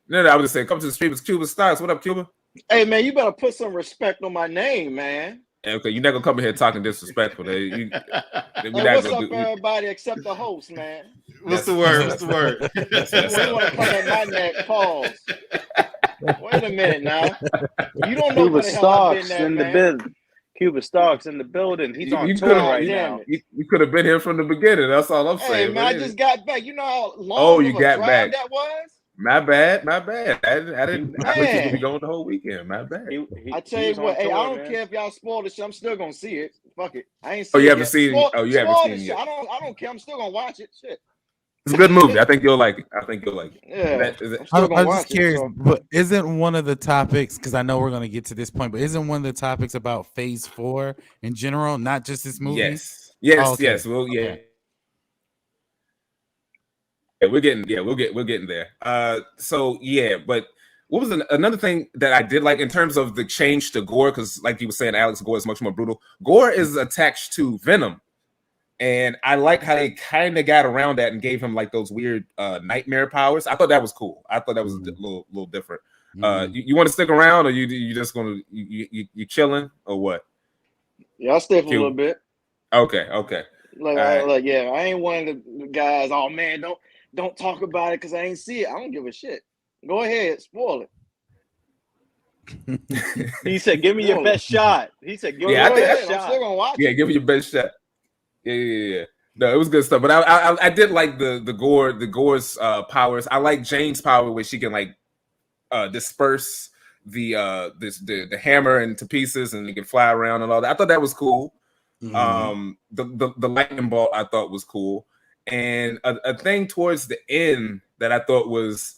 No, I was just saying, come to the stream. It's Cuba Stars. What up, Cuba? Hey man, you better put some respect on my name, man. Okay, you're not gonna come in here talking disrespectful. What's up, everybody except the host, man? What's the word? You want to come at my neck? Pause. Wait a minute now. You don't know Cuba Starks in the building. Cuba Starks in the building. He's on tour right now. You could have been here from the beginning. That's all I'm saying. Hey man, I just got back. You know how long of a drive that was? My bad. I didn't. I thought you could be going the whole weekend. My bad. I tell you what. Hey, I don't care if y'all spoil the shit. I'm still gonna see it. Fuck it. I ain't. Oh, you haven't seen it. Oh, you haven't seen it yet. I don't care. I'm still gonna watch it. Shit. It's a good movie. I think you'll like it. Yeah. I'm just curious, but isn't one of the topics, because I know we're gonna get to this point, but isn't one of the topics about Phase 4 in general, not just this movie? Yes. Well, yeah. Okay. We're getting there. But what was another thing that I did like in terms of the change to Gorr? Because like you were saying, Alex, Gorr is much more brutal. Gorr is attached to Venom, and I like how they kind of got around that and gave him like those weird nightmare powers. I thought that was cool. I thought that was a little different. You want to stick around, or you just gonna you chilling or what? Yeah, I'll stay for a little bit. Okay. Like, yeah, I ain't one of the guys. Oh man, don't talk about it because I ain't see it. I don't give a shit. Go ahead, spoil it. He said, "Give me your best shot." He said, "Give me your best shot." I'm still gonna watch it. Yeah, give me your best shot. Yeah. No, it was good stuff. But I did like the Gorr's powers. I like Jane's power where she can like disperse the hammer into pieces and it can fly around and all that. I thought that was cool. The lightning bolt I thought was cool. And a thing towards the end that I thought was,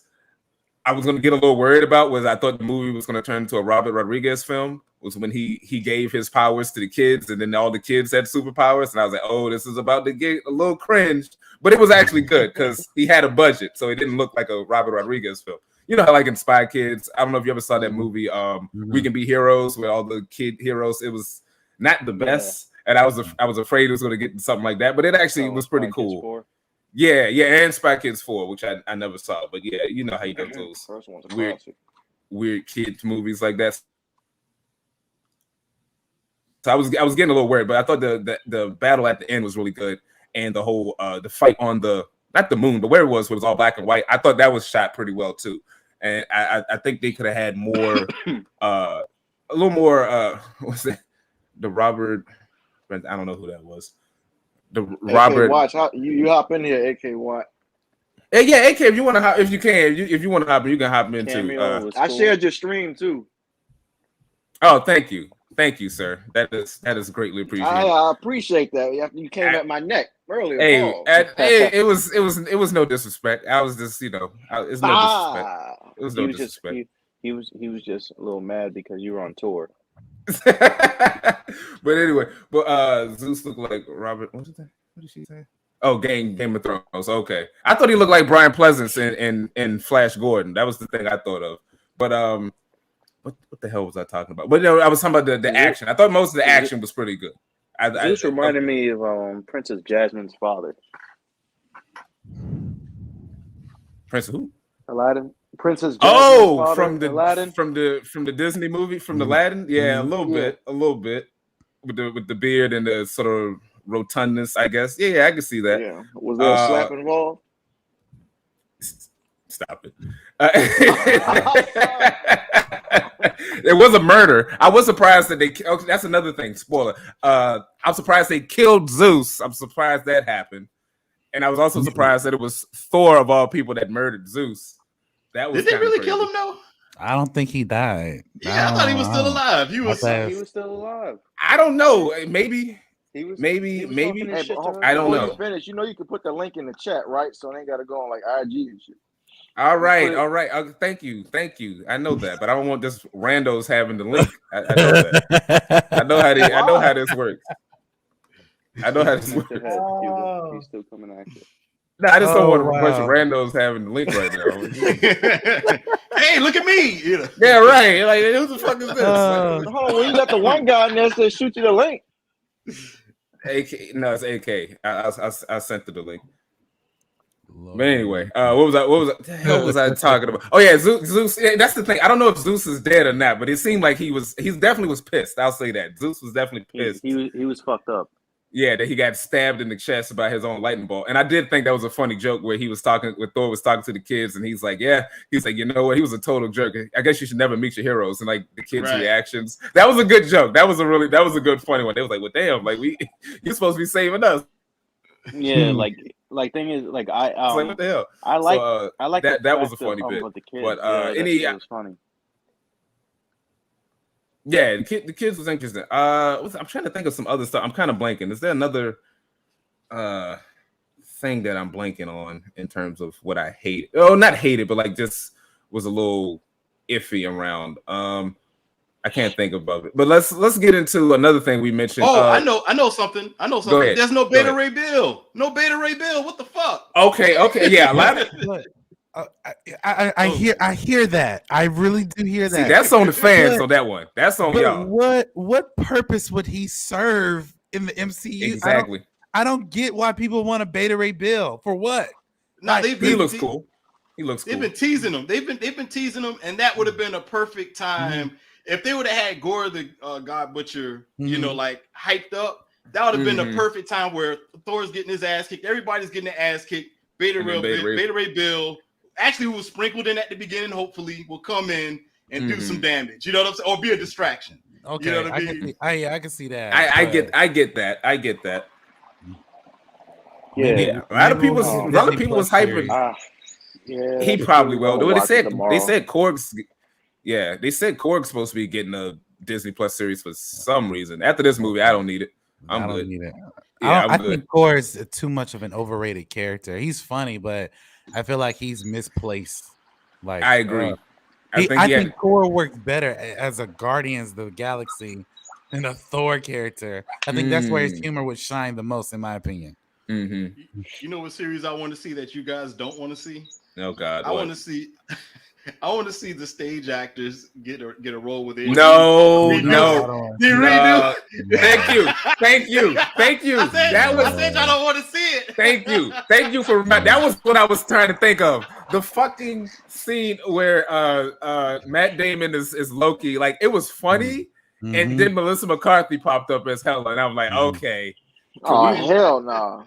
I was going to get a little worried about was I thought the movie was going to turn into a Robert Rodriguez film. Was when he gave his powers to the kids, and then all the kids had superpowers, and I was like, oh, this is about to get a little cringe. But it was actually good because he had a budget, so it didn't look like a Robert Rodriguez film. You know how like in Spy Kids, I don't know if you ever saw that movie, We Can Be Heroes, with all the kid heroes. It was not the best, and I was afraid it was going to get something like that, but it actually was pretty cool. Yeah, and Spy Kids 4, which I never saw, but yeah, you know how you do those First one's a weird, classic. weird kids movies like that. So I was getting a little worried, but I thought the battle at the end was really good, and the whole the fight on not the moon, but where it was all black and white. I thought that was shot pretty well too, and I think they could have had more, a little more. What's it? The Robert, I don't know who that was. The Robert. Watch, you hop in here, AK Watt. Yeah, AK. If you want to hop, if you want to hop in, you can hop into. I shared your stream too. Oh, thank you, sir. That is greatly appreciated. I appreciate that. You came at my neck earlier. Hey, it was no disrespect. I was just, it's no disrespect. It was no disrespect. He was just a little mad because you were on tour. But anyway, Zeus looked like Robert. What did she say? Oh, Game of Thrones. Okay, I thought he looked like Brian Pleasance in Flash Gordon. That was the thing I thought of. But what the hell was I talking about? But I was talking about the action. I thought most of the action was pretty good. This reminded me of Princess Jasmine's father. Prince who? Aladdin. Princess Jasmine's father, from Aladdin. from the Disney movie, from Aladdin. Yeah, a little bit with the beard and the sort of rotundness, I guess. Yeah, I can see that. Yeah. Was there a slap involved? Stop it. It was a murder. I was surprised that that's another thing. Spoiler. I'm surprised they killed Zeus. I'm surprised that happened. And I was also surprised that it was Thor of all people that murdered Zeus. That was Did they really crazy. kill him though? I don't think he died. Yeah, I thought he was still alive. He was still alive. I don't know. Maybe. Maybe. Hey, I don't know. Finish. You know you can put the link in the chat, right? So they ain't got to go on like IG and shit. All right. Thank you. I know that, but I don't want this randos having the link. I know that. I know how this works. I know how this works. He's still coming at you. No, I just don't want a bunch of randos having the link right now. Hey, look at me. Yeah, right. Like, who the fuck is this? Hold on, when you got the one guy in there that shoot you the link. AK, no, it's AK. I sent the link. But anyway, what the hell was I talking about? Oh yeah, Zeus. That's the thing. I don't know if Zeus is dead or not, but it seemed like he definitely was pissed. I'll say that. Zeus was definitely pissed. He was fucked up. Yeah, that he got stabbed in the chest by his own lightning bolt. And I did think that was a funny joke where Thor was talking to the kids, and he's like, you know what? He was a total jerk. I guess you should never meet your heroes. And like the kids' reactions. That was a good joke. That was a good funny one. They was like, well, damn, like you're supposed to be saving us. Yeah, like thing is, like like, what the hell? I like that was a funny bit. The kids, but it was funny. Yeah, the kids was interesting. I'm trying to think of some other stuff. I'm kind of blanking. Is there another thing that I'm blanking on in terms of what I hate? Oh, not hated, but like just was a little iffy around. I can't think of it. But let's get into another thing we mentioned. Oh, I know something. Go ahead. There's no Beta Ray Bill. No Beta Ray Bill. What the fuck? Okay, yeah, a lot of I hear that. I really do hear that. See, that's on the fans on that one. That's on y'all. What purpose would he serve in the MCU? Exactly. I don't get why people want a Beta Ray Bill. For what? No, he looks cool. He looks cool. They've been teasing him. They've been teasing him, and that would have been a perfect time if they would have had Gorr the God Butcher, like hyped up. That would have been the perfect time where Thor's getting his ass kicked. Everybody's getting their ass kicked. Beta Ray Bill. Actually, who was sprinkled in at the beginning, hopefully, will come in and do some damage. You know what I'm saying? Or be a distraction. Okay, you know what I mean? I can see that. I get that. Yeah. A lot of people was hyping. He probably will. They said Korg's. Yeah, they said Korg's supposed to be getting a Disney Plus series for some reason. After this movie, I don't need it. I don't need it. Yeah, I think Gorr is too much of an overrated character. He's funny, but I feel like he's misplaced Like I agree. I think Thor works better as a Guardians of the Galaxy than a Thor character. I think that's where his humor would shine the most, in my opinion. Mm-hmm. You know what series I want to see that you guys don't want to see? Oh God, I want to see. I want to see the stage actors get a role with it. No. Redo. Thank you. I said I don't want to see it. Thank you for that was what I was trying to think of. The fucking scene where Matt Damon is Loki, like it was funny, and then Melissa McCarthy popped up as Hela, and I'm like, okay, oh hell no.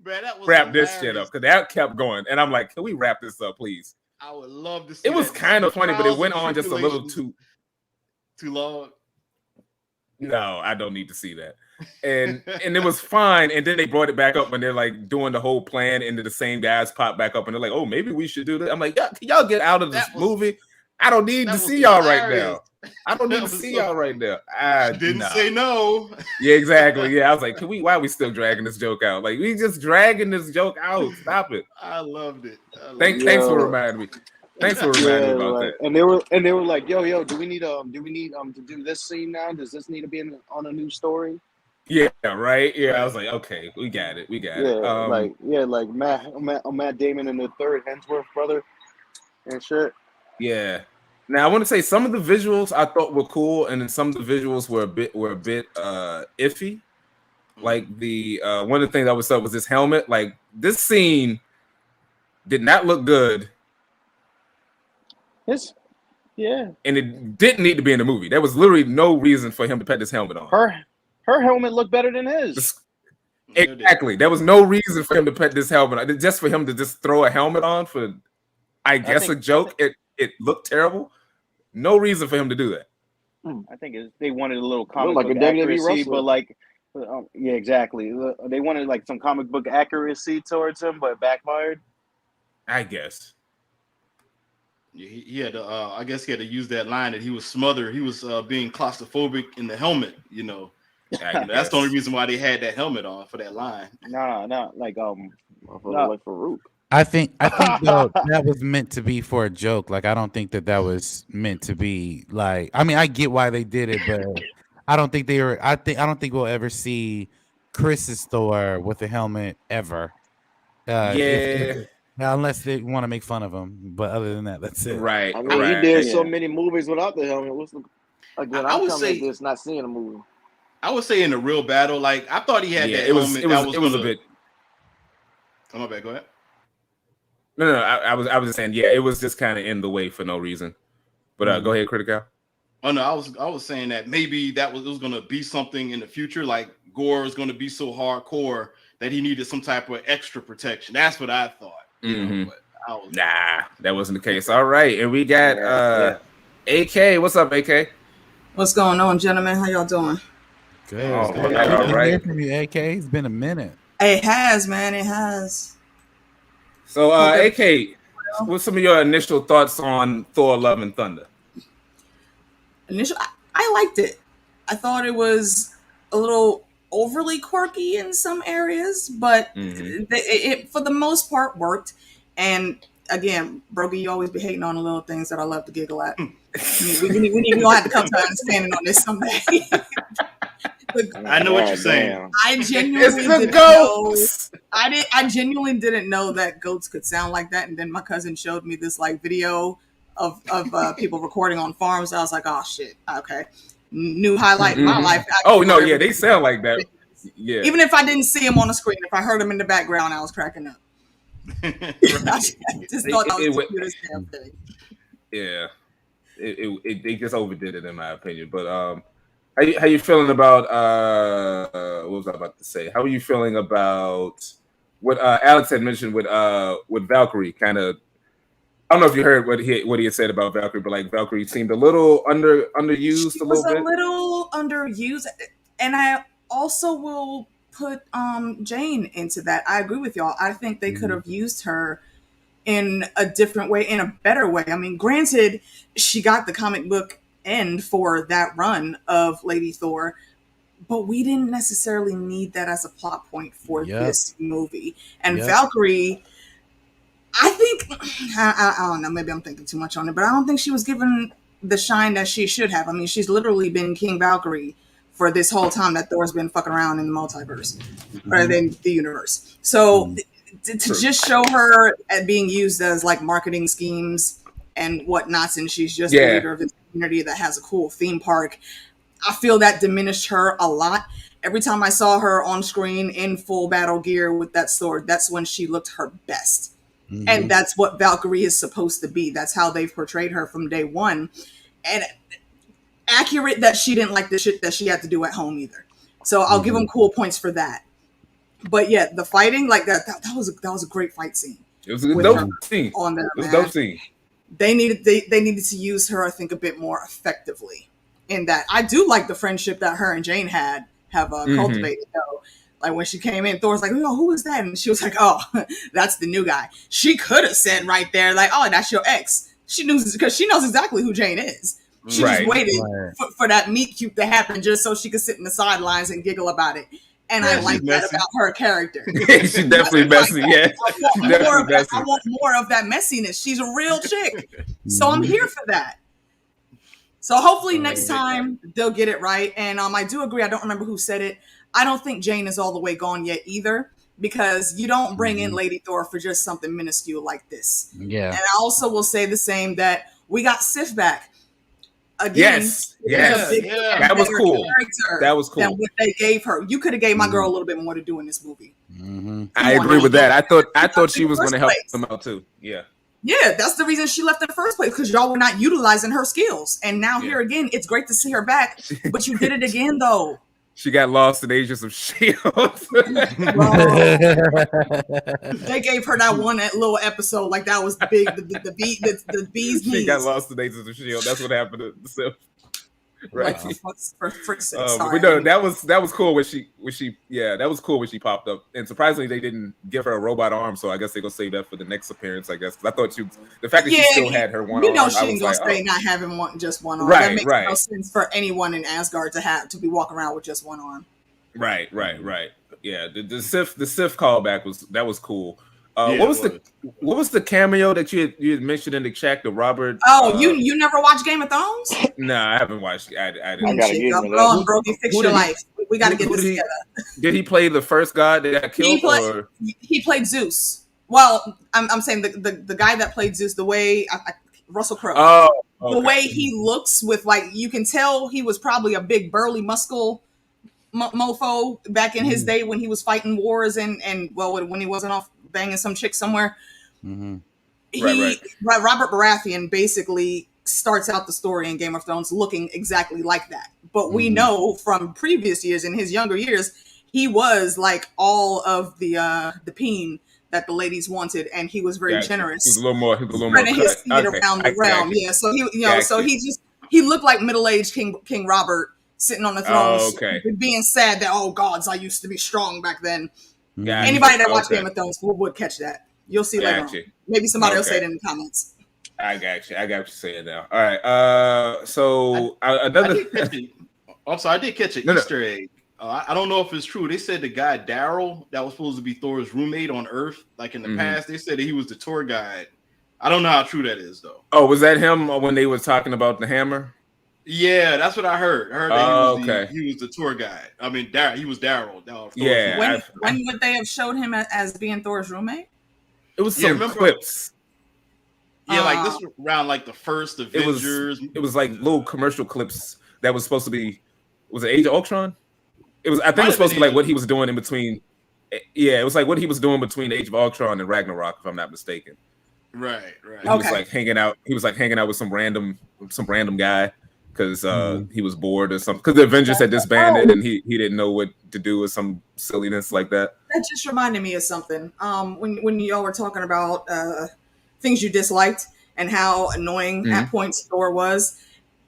Man, that was wrap hilarious. This shit up because that kept going, and I'm like, can we wrap this up, please? I would love to see. It was kind of funny, but it went on just a little too long. No, I don't need to see that. And it was fine. And then they brought it back up when they're like doing the whole plan, and the same guys pop back up and they're like, oh, maybe we should do this. I'm like, yeah, can y'all get out of this movie? I don't need to see y'all right now. I don't need to see y'all right now. I didn't say no. Yeah, exactly. Yeah, I was like, why are we still dragging this joke out? Like, we just dragging this joke out. Stop it. I loved it. Thanks for reminding me. Thanks for reminding me about that. And they were like, yo, do we need to do this scene now? Does this need to be on a new story? Yeah, right. Yeah, I was like, okay, we got it. Like Matt Damon and the third Hemsworth brother and shit. Yeah. Now I want to say some of the visuals I thought were cool, and then some of the visuals were a bit iffy. Like the one of the things I was up was this helmet. Like this scene did not look good. Yeah. And it didn't need to be in the movie. There was literally no reason for him to put this helmet on. Her helmet looked better than his. Exactly. There was no reason for him to put this helmet on. Just for him to just throw a helmet on for, I guess, a joke. It looked terrible. No reason for him to do that. I think they wanted a little comic like book a WWE accuracy, wrestler. but like, yeah, exactly. They wanted like some comic book accuracy towards him, but it backfired. I guess. He had to, I guess he had to use that line that he was smothered. He was being claustrophobic in the helmet, you know. That's the only reason why they had that helmet on for that line. Like like Farouk. I think though, that was meant to be for a joke. Like I don't think that was meant to be like. I mean, I get why they did it, but I don't think they were. I don't think we'll ever see Chris's Thor with a helmet ever. Unless they want to make fun of him, but other than that, that's it. Right. I mean, he did so many movies without the helmet. I would say this not seeing a movie. I would say in a real battle, like I thought he had that helmet. It was a bit. Oh my bad. Go ahead. No. I was just saying, yeah, it was just kind of in the way for no reason. But go ahead, Critical. Oh no, I was saying that maybe it was going to be something in the future, like Gorr is going to be so hardcore that he needed some type of extra protection. That's what I thought. Mm-hmm. Nah, that wasn't the case. All right, and we got AK. What's up, AK? What's going on, gentlemen? How y'all doing? Good. All right. Hear from you, AK. It's been a minute. It has, man. It has. So, AK, what's some of your initial thoughts on Thor: Love and Thunder? I liked it. I thought it was a little overly quirky in some areas, but it for the most part worked. And again, Brogi, you always be hating on the little things that I love to giggle at. We gonna have to come to understanding on this someday. I know what you're saying. I genuinely didn't know. I genuinely didn't know that goats could sound like that. And then my cousin showed me this like video of people recording on farms. I was like, oh shit, okay, new highlight in my life. Oh no, yeah, they sound like that. Yeah. Even if I didn't see them on the screen, if I heard them in the background, I was cracking up. I just thought that was the cutest damn thing. Yeah, it just overdid it in my opinion. But how you feeling about what was I about to say? How are you feeling about what Alex had mentioned with Valkyrie? Kind of, I don't know if you heard what he had said about Valkyrie, but like Valkyrie seemed a little underused. She was a little underused, and I also will put Jane into that. I agree with y'all. I think they could have used her in a different way, in a better way. I mean, granted, she got the comic book end for that run of Lady Thor, but we didn't necessarily need that as a plot point for this movie. And Valkyrie, I think I don't know. Maybe I'm thinking too much on it, but I don't think she was given the shine that she should have. I mean, she's literally been King Valkyrie for this whole time that Thor's been fucking around in the multiverse or in the universe. So to just show her at being used as like marketing schemes and whatnots, and she's just the leader of this community that has a cool theme park. I feel that diminished her a lot. Every time I saw her on screen in full battle gear with that sword, that's when she looked her best. And that's what Valkyrie is supposed to be. That's how they've portrayed her from day one. And accurate that she didn't like the shit that she had to do at home either. So I'll give them cool points for that. But yeah, the fighting, like that was a great fight scene. It was a dope scene. On there, it was a dope scene. They needed to use her, I think, a bit more effectively. In that, I do like the friendship that her and Jane have cultivated. Though, like when she came in, Thor was like, "Oh, who is that?" And she was like, "Oh, that's the new guy." She could have said right there, like, "Oh, that's your ex." She knew because she knows exactly who Jane is. She just waited for that meet cute to happen just so she could sit in the sidelines and giggle about it. And I like that about her character. She's definitely messy. Yeah, I want more of that messiness. She's a real chick, so I'm here for that. So hopefully next time they'll get it right. And I do agree. I don't remember who said it. I don't think Jane is all the way gone yet either, because you don't bring in Lady Thor for just something minuscule like this. Yeah. And I also will say the same that we got Sif back. Again, that was cool. That was cool. Than what they gave her. You could have gave my girl a little bit more to do in this movie. I agree with that. I thought she was going to help them out too. Yeah. Yeah, that's the reason she left in the first place, because y'all were not utilizing her skills. And now here again, it's great to see her back, but you did it again though. She got lost in Agents of S.H.I.E.L.D. They gave her that one little episode, like that was big. The bee's knees. She got lost in Agents of S.H.I.E.L.D. That's what happened to the Sif. Right. For frick's sake, but no, that was cool when she that was cool when she popped up. And surprisingly, they didn't give her a robot arm, so I guess they're gonna save that for the next appearance. I guess, because I thought the fact that she still had her one arm. She ain't gonna stay not having just one arm. That makes no sense for anyone in Asgard to be walking around with just one arm. Right. Yeah, the Sif callback was cool. What was the cameo that you had mentioned in the chat? The Robert. Oh, you never watched Game of Thrones? No, I haven't watched. I didn't. Brogi, fix your life. We got to get this together. Did he play the first god that got killed? He played Zeus. Well, I'm saying the guy that played Zeus, the way Russell Crowe. Oh, okay. The way he looks with, like, you can tell he was probably a big burly muscle mofo back in his day when he was fighting wars and when he wasn't off banging some chick somewhere. Robert Baratheon basically starts out the story in Game of Thrones looking exactly like that. But we know from previous years, in his younger years, he was like all of the peen that the ladies wanted, and he was very generous. He was a little more spreading his feet around the realm. Yeah, so he looked like middle-aged King Robert sitting on the throne, being sad that, gods, I used to be strong back then. Anybody that watched Game of Thrones would catch that. You'll see later on. Maybe somebody will say it in the comments. I got you. I got what you're saying now. All right. So another. I did catch an Easter egg. I don't know if it's true. They said the guy Daryl that was supposed to be Thor's roommate on Earth, like in the past, they said that he was the tour guide. I don't know how true that is, though. Oh, was that him when they were talking about the hammer? Yeah, that's what I heard. I heard that he was the tour guide. I mean, he was Daryl. Yeah. When would they have showed him as being Thor's roommate? It was some clips. Yeah, like this was around like the first Avengers. It was like little commercial clips that was supposed to be. Was it Age of Ultron? It was. I think it was supposed to be like what he was doing in between. Yeah, it was like what he was doing between Age of Ultron and Ragnarok, if I'm not mistaken. Right. He was like hanging out. He was like hanging out with some random guy because he was bored or something. Because the Avengers had disbanded and he didn't know what to do with some silliness like that. That just reminded me of something. When y'all were talking about things you disliked and how annoying at points Thor was.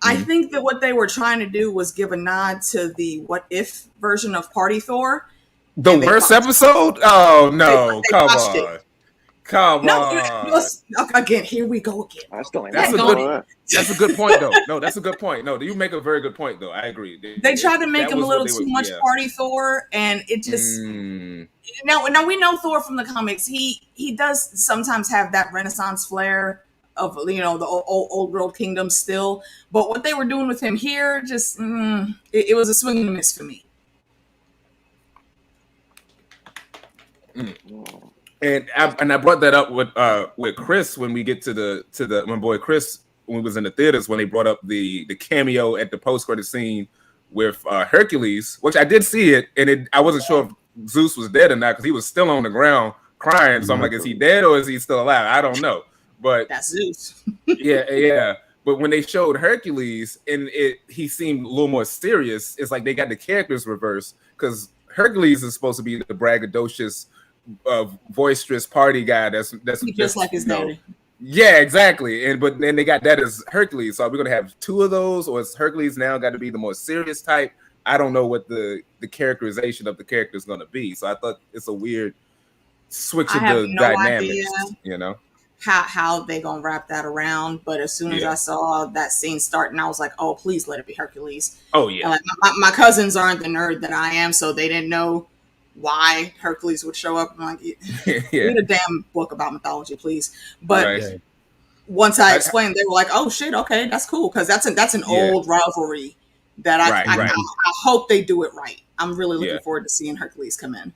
I think that what they were trying to do was give a nod to the what if version of Party Thor. The worst episode? Oh no, come on. Come No, on. again, here we go again. I still ain't That's a watching good. all that. That's a good point, though. No, that's a good point. No, you make a very good point, though. I agree. They tried to make That him a was what little they too were- much yeah. party Thor, and it just now we know Thor from the comics. He does sometimes have that Renaissance flair of the old world kingdom still, but what they were doing with him here just it was a swing and a miss for me. And I brought that up with Chris when we get to my boy Chris when we was in the theaters when they brought up the cameo at the post credit scene with Hercules, which I did see it, and I wasn't sure if Zeus was dead or not because he was still on the ground crying. So I'm like, is he dead or is he still alive? I don't know, but That's Zeus. yeah. But when they showed Hercules and he seemed a little more serious, it's like they got the characters reversed because Hercules is supposed to be the braggadocious, boisterous party guy. That's just like his daddy. Yeah, exactly. But then they got that as Hercules. So are we gonna have two of those, or is Hercules now got to be the more serious type? I don't know what the characterization of the character is gonna be. So I thought it's a weird switch of the dynamics. How they gonna wrap that around, but as soon as I saw that scene starting, I was like, oh, please let it be Hercules. Oh yeah. Like, my cousins aren't the nerd that I am, so they didn't know why Hercules would show up. I'm like, read a damn book about mythology, please. But once I explained, they were like, oh shit, okay, that's cool, because that's an old rivalry that I hope they do it right. I'm really looking forward to seeing Hercules come in.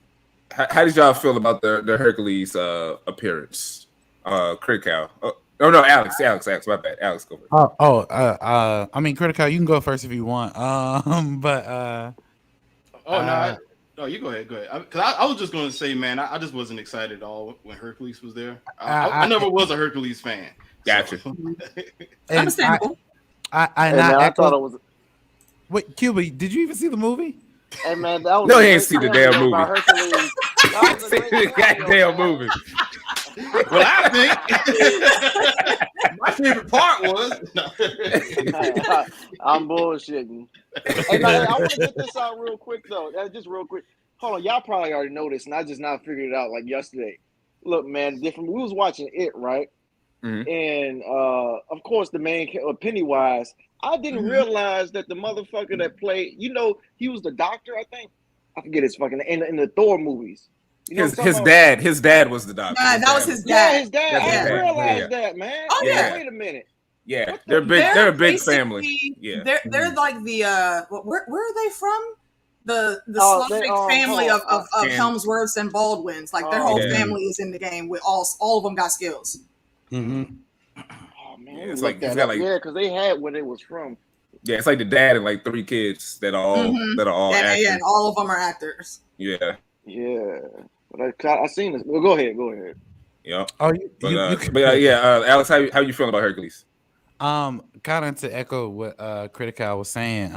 How did y'all feel about the Hercules appearance? Critical. Oh no, Alex, my bad. Alex, go first. I mean, Critical, you can go first if you want. No, you go ahead. Because I was just going to say, man, I just wasn't excited at all when Hercules was there. I never was a Hercules fan. Gotcha. So. Understandable. I thought it was. Wait, Cuba, did you even see the movie? Hey man, that was no, he ain't see the damn movie. The goddamn movie. Well, I think my favorite part was. I'm bullshitting. Hey, man, I want to get this out real quick though. Just real quick. Hold on, y'all probably already noticed, and I just not figured it out like yesterday. Look, man, we was watching it, right? Mm-hmm. And of course, the main Pennywise. I didn't realize that the motherfucker that played, he was the doctor. I think I forget his fucking in the Thor movies. His dad was the doctor. Yeah, that was his dad. Yeah, his dad. I didn't realize that, man. Oh yeah. Wait a minute. Yeah, they're big. They're a big family. Yeah, they're like the where are they from? The Slavic family of Helmsworths and Baldwins. Like their whole family is in the game. With all of them got skills. Mm-hmm. Oh man, it's like because they had where they was from. Yeah, it's like the dad and like 3 kids that are all actors. Yeah, and all of them are actors. Yeah. But I seen this. Well, go ahead. Yeah. Oh, Alex, how you feeling about Hercules? Kind of to echo what Critical was saying.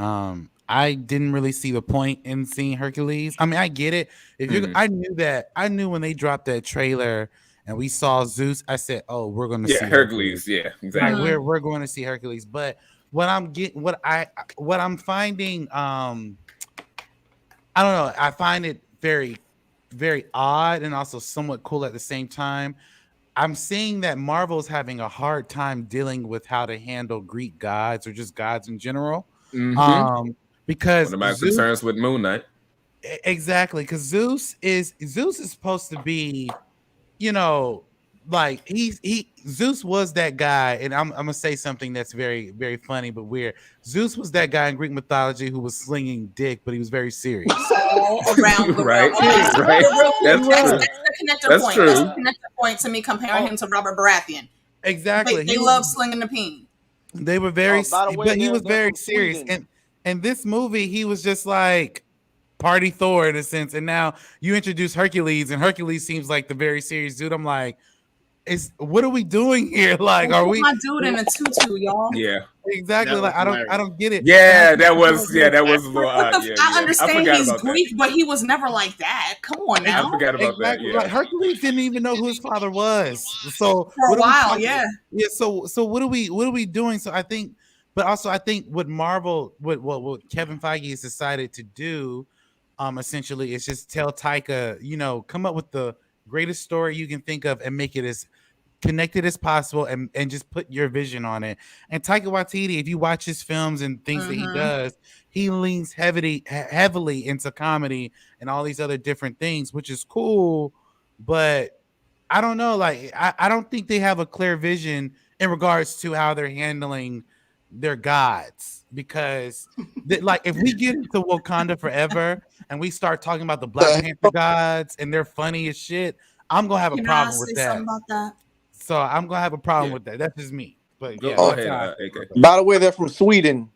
I didn't really see the point in seeing Hercules. I mean, I get it. I knew when they dropped that trailer and we saw Zeus, I said, "Oh, we're going to see Hercules." Yeah, exactly. Like, we're going to see Hercules. But what I'm finding, I don't know. I find it very, very odd and also somewhat cool at the same time. I'm seeing that Marvel's having a hard time dealing with how to handle Greek gods or just gods in general. Mm-hmm. Because one of my concerns with Moon Knight. Exactly, because Zeus is supposed to be, like Zeus was that guy, and I'm gonna say something that's very, very funny but weird. Zeus was that guy in Greek mythology who was slinging dick, but he was very serious. All around the right. That's true. That's the connector point to me comparing him to Robert Baratheon. Exactly. They love slinging the peen. They were very, but he was very serious. And this movie, he was just like party Thor in a sense. And now you introduce Hercules, and Hercules seems like the very serious dude. I'm like, what are we doing here? Like, are we my dude in a tutu, y'all? Yeah, exactly. Like, I don't get it. Yeah, that was a little odd. I understand he's Greek, but he was never like that. Come on now. I forgot about that. Yeah, like, Hercules didn't even know who his father was. So for a while, yeah. So what are we doing? So I think, but also I think what Marvel, what Kevin Feige has decided to do, essentially, is just tell Taika, come up with the greatest story you can think of and make it as connected as possible and just put your vision on it. And Taika Waititi, if you watch his films and things that he does, he leans heavily into comedy and all these other different things, which is cool. But I don't know, like I don't think they have a clear vision in regards to how they're handling their gods, because like if we get into Wakanda Forever and we start talking about the Black Panther gods and they're funny as shit, I'm gonna have a problem with that. About that. So I'm gonna have a problem with that. That's just me. But Go ahead, AK. By the way, they're from Sweden.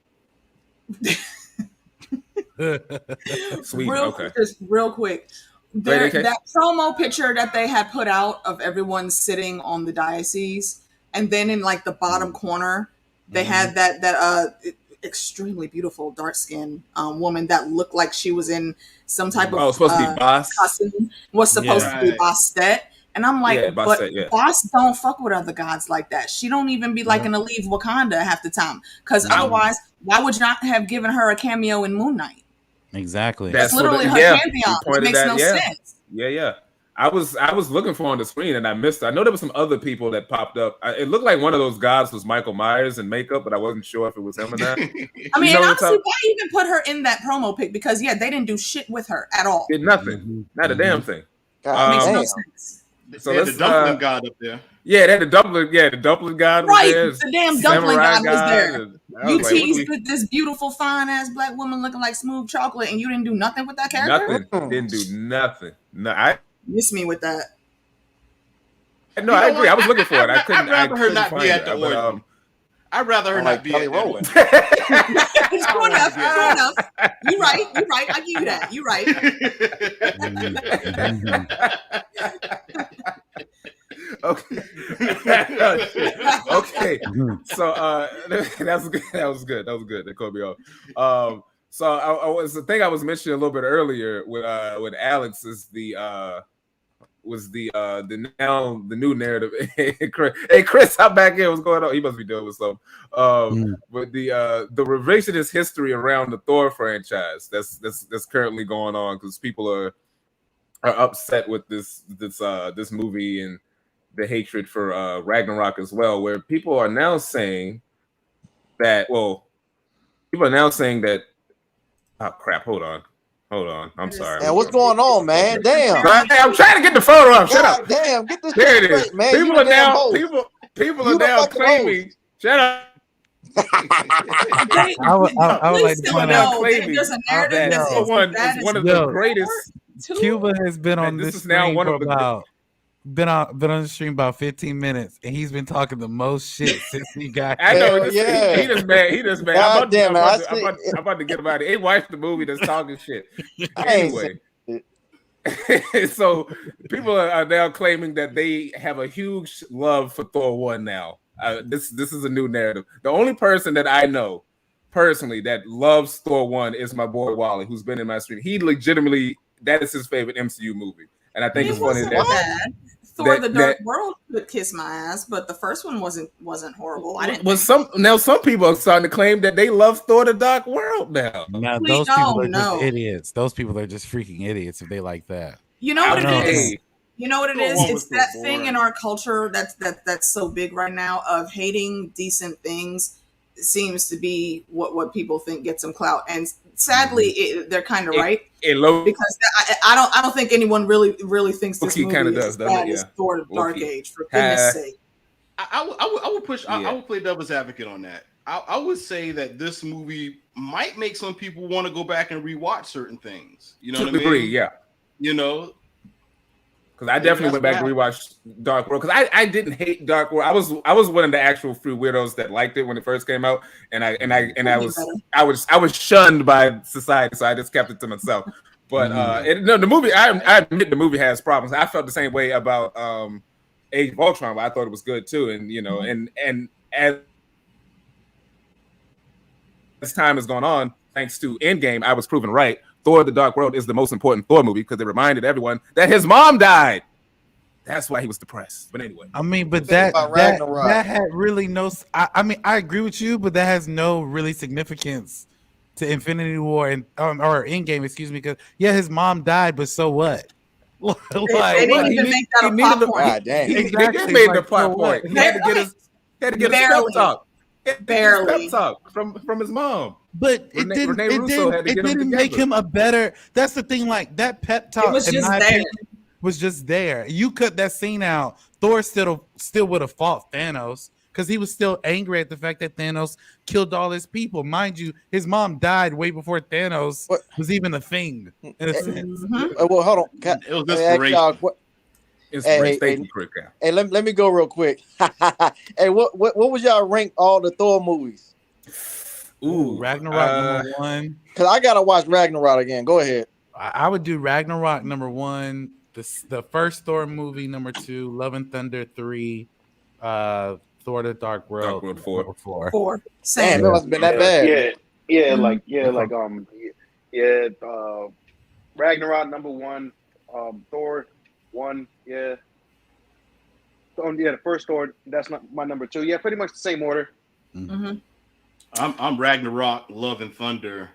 Sweet. Okay. Just real quick. That promo picture that they had put out of everyone sitting on the diocese, and then in like the bottom corner, they had that extremely beautiful dark skinned woman that looked like she was in some type of supposed to be Boss. costume. Was supposed to be Bastet. And I'm like, but Boss don't fuck with other gods like that. She don't even be liking to leave Wakanda half the time. Because otherwise, why would you not have given her a cameo in Moon Knight? Exactly. That's literally her pantheon. It makes no sense. Yeah. I was looking for on the screen and I missed it. I know there was some other people that popped up. It looked like one of those gods was Michael Myers in makeup, but I wasn't sure if it was him or not. I mean, and honestly, why even put her in that promo pic? Because they didn't do shit with her at all. Did nothing. Not a damn thing. Makes no sense. So that's the dumpling god up there. Yeah, they had the dumpling god. Right, was there. the damn dumpling god was there. You like, teased with this beautiful, fine ass black woman looking like smooth chocolate, and you didn't do nothing with that character. Nothing. Didn't do nothing. No, I miss me with that. No, I agree. I was looking for it. I couldn't. I'd rather her not be at the origin. I'd rather her not be at the origin. It's true enough. True enough. You're right. I give you that. You're right. Okay. Okay. So that was good. That caught me off. So I was the thing I was mentioning a little bit earlier with Alex is the new narrative. Hey Chris, I'm back here. What's going on? He must be doing with something. But the revisionist history around the Thor franchise that's currently going on because people are upset with this movie and the hatred for Ragnarok as well, where people are now saying that oh crap, hold on. I'm sorry. Man, what's going on, man? Damn. I'm trying to get the photo up. Shut up. Damn, get this there it is. straight, man. People are now claiming. Shut up. I would like to point out there's a narrative that's one of the greatest. Cuba has been on this is now one of the been on the stream about 15 minutes, and he's been talking the most shit since he got. I know. He just mad. God damn it! I'm about to get him out of here. He watched the movie that's talking shit. Anyway, so people are now claiming that they have a huge love for Thor 1 now. This is a new narrative. The only person that I know personally that loves Thor 1 is my boy Wally, who's been in my stream. He legitimately, that is his favorite MCU movie. And I think it's funny that Thor: The Dark World could kiss my ass, but the first one wasn't horrible. I didn't. Some people are starting to claim that they love Thor: The Dark World now. Now those people are just idiots. Those people are just freaking idiots if they like that. You know what it is? You know what it is? It's that thing in our culture that's so big right now of hating decent things. It seems to be what people think gets them clout, and sadly, they're kind of right. Because I don't think anyone really thinks this movie kind of is bad as Thor: Dark Age. For goodness sake, I would push. I would play devil's advocate on that. I would say that this movie might make some people want to go back and rewatch certain things. You know what I mean? Yeah. You know. Because I definitely went back and rewatched Dark World. Because I didn't hate Dark World. I was one of the actual few weirdos that liked it when it first came out, and I was shunned by society, so I just kept it to myself. But the movie, I admit the movie has problems. I felt the same way about Age of Ultron, but I thought it was good too. And and as time has gone on, thanks to Endgame, I was proven right. Thor: The Dark World is the most important Thor movie because it reminded everyone that his mom died. That's why he was depressed. But anyway, I mean, but that had really no. I mean, I agree with you, but that has no really significance to Infinity War and or Endgame, excuse me. Because his mom died, but so what? like, They what? didn't even make that a plot point. God damn. He Exactly, did made the like, plot for what? point. He had to get his pep Barely. talk. He had to get his Barely. pep talk from his mom. But it Renee Russo had to get them didn't make together. him a better. That's the thing. Like that pep talk, was in just my there. opinion, was just there. You cut that scene out, Thor still would have fought Thanos because he was still angry at the fact that Thanos killed all his people. Mind you, his mom died way before Thanos What? was even a thing. In a sense. Well, hold on. It was Let me ask y'all inspiration. Inspiration. Hey, Thank you, Crick. Hey, let me go real quick. Hey, what was y'all rank all the Thor movies? Ooh, Ragnarok number 1. Because I gotta watch Ragnarok again. Go ahead. I would do Ragnarok number 1, the first Thor movie number 2, Love and Thunder 3, Thor: The Dark World, Dark World 4. 4. 4. Damn, Same. it must have been that bad. Ragnarok number 1, Thor 1, yeah. The first Thor, that's not my number 2. Yeah, pretty much the same order. Mhm. I'm Ragnarok, Love and Thunder,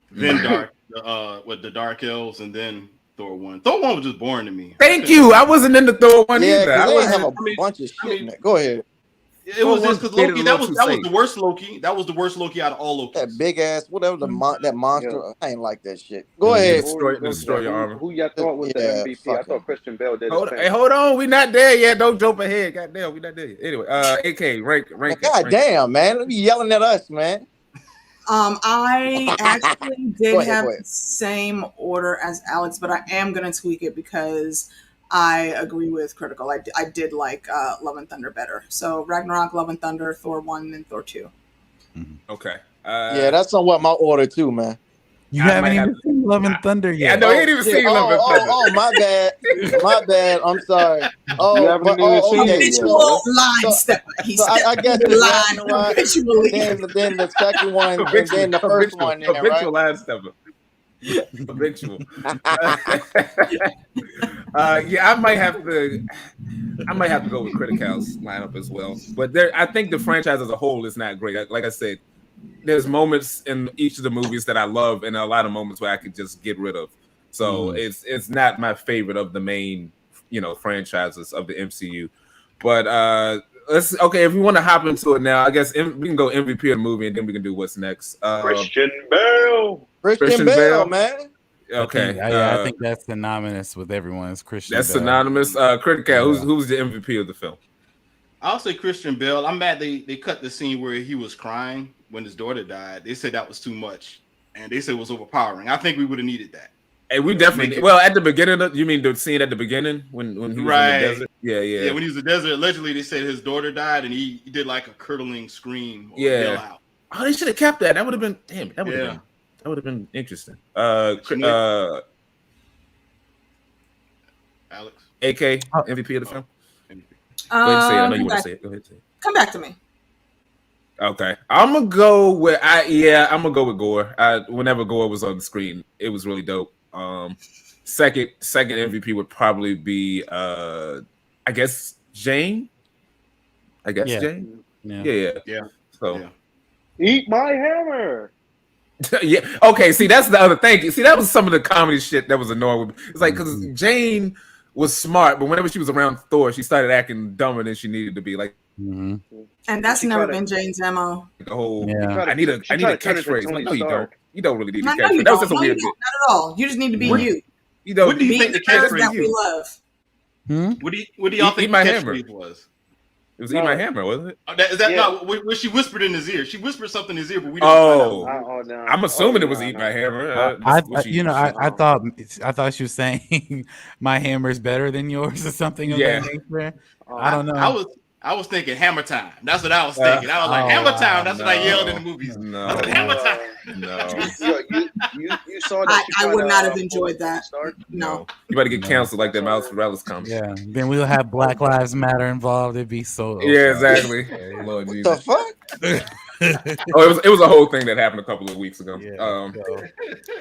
then the Dark Elves, and then Thor 1. Thor 1 was just boring to me. Thank you. I wasn't in the Thor one Yeah, either. I because they have a wasn't. bunch of shit in it. Go ahead. It was just because Thor 1 Loki. made it a That little was too safe. the worst Loki. That was the worst Loki out of all Lokis. That big ass, whatever that monster. Yeah. I ain't like that shit. Go ahead. Destroy your armor. Who y'all thought was the Yeah, MVP? fuck I thought him. Christian Bale did. Hold on. We not there yet. Don't jump ahead. Goddamn, we not there yet. Anyway, AK, rank. God damn, man. Don't be yelling at us, man. I actually did Go ahead, have go the ahead. same order as Alex, but I am going to tweak it because I agree with Critical. I did like Love and Thunder better. So Ragnarok, Love and Thunder, Thor 1, and Thor 2. Okay. Yeah, that's somewhat my order too, man. You I haven't might even have seen Love and Thunder Yeah, I yet. know he didn't even see Love and Thunder. My bad. My bad. I'm sorry. Oh, You haven't but, even seen okay. it yet. Habitual line so- stepper. He so I stepped guess in the it's line Ragnarok, habitually. then the second one, and then the first one. Then, Habitual right? line stepper. Habitual. Yeah, I might have to go with Critical's lineup as well. But I think the franchise as a whole is not great. Like I said, there's moments in each of the movies that I love, and a lot of moments where I could just get rid of. So it's not my favorite of the main, franchises of the MCU. But if we want to hop into it now, I guess we can go MVP of the movie, and then we can do what's next. Christian Bale. Christian Bale, man. Okay, I think that's synonymous with everyone's Christian. That's Bale. synonymous. Critical. Who's the MVP of the film? I'll say Christian Bale. I'm mad they cut the scene where he was crying when his daughter died. They said that was too much, and they said it was overpowering. I think we would have needed that. Hey, we definitely. Well, at the beginning, you mean the scene at the beginning when he was in the desert? Yeah. When he was in the desert, allegedly they said his daughter died, and he did like a curdling scream or yell out. Oh, they should have kept that. That would have been That would have been interesting. Alex, AK MVP of the film. Go ahead and say it. I know you want to say it. Go ahead and say it. Come back to me. Okay, I'm gonna go with I'm gonna go with Gorr. Whenever Gorr was on the screen, it was really dope. Second MVP would probably be I guess Jane. Jane. Yeah. So Eat my hammer. yeah. Okay. See, that's the other thing. See, that was some of the comedy shit that was annoying with me. It's like because Jane was smart, but whenever she was around Thor, she started acting dumber than she needed to be. Like, and that's never been Jane's MO. The whole Yeah. I need a catchphrase. Like, no, you don't. You don't really need a catchphrase. You That was don't. just a No, weird you don't. bit. Not at all. You just need to be you. You don't. What do you Be think the the girls catchphrase that we is? love. What do y'all think my the hammer. catchphrase was? It was Eat My Hammer, wasn't it? Is that not when she whispered in his ear? She whispered something in his ear, but we didn't find out. I'm assuming it was Eat My Hammer. I thought she was saying my hammer's better than yours or something of that nature. I don't know. I was thinking Hammer Time. That's what I was thinking. I was like, Hammer Time. That's what I yelled in the movies. No. I was like, Hammer Time. You saw that. I would not have enjoyed that. No. You better get canceled like that Miles Morales comic. Yeah. Then we'll have Black Lives Matter involved. It'd be so. Yeah, exactly. Lord What Jesus. the fuck? It was a whole thing that happened a couple of weeks ago.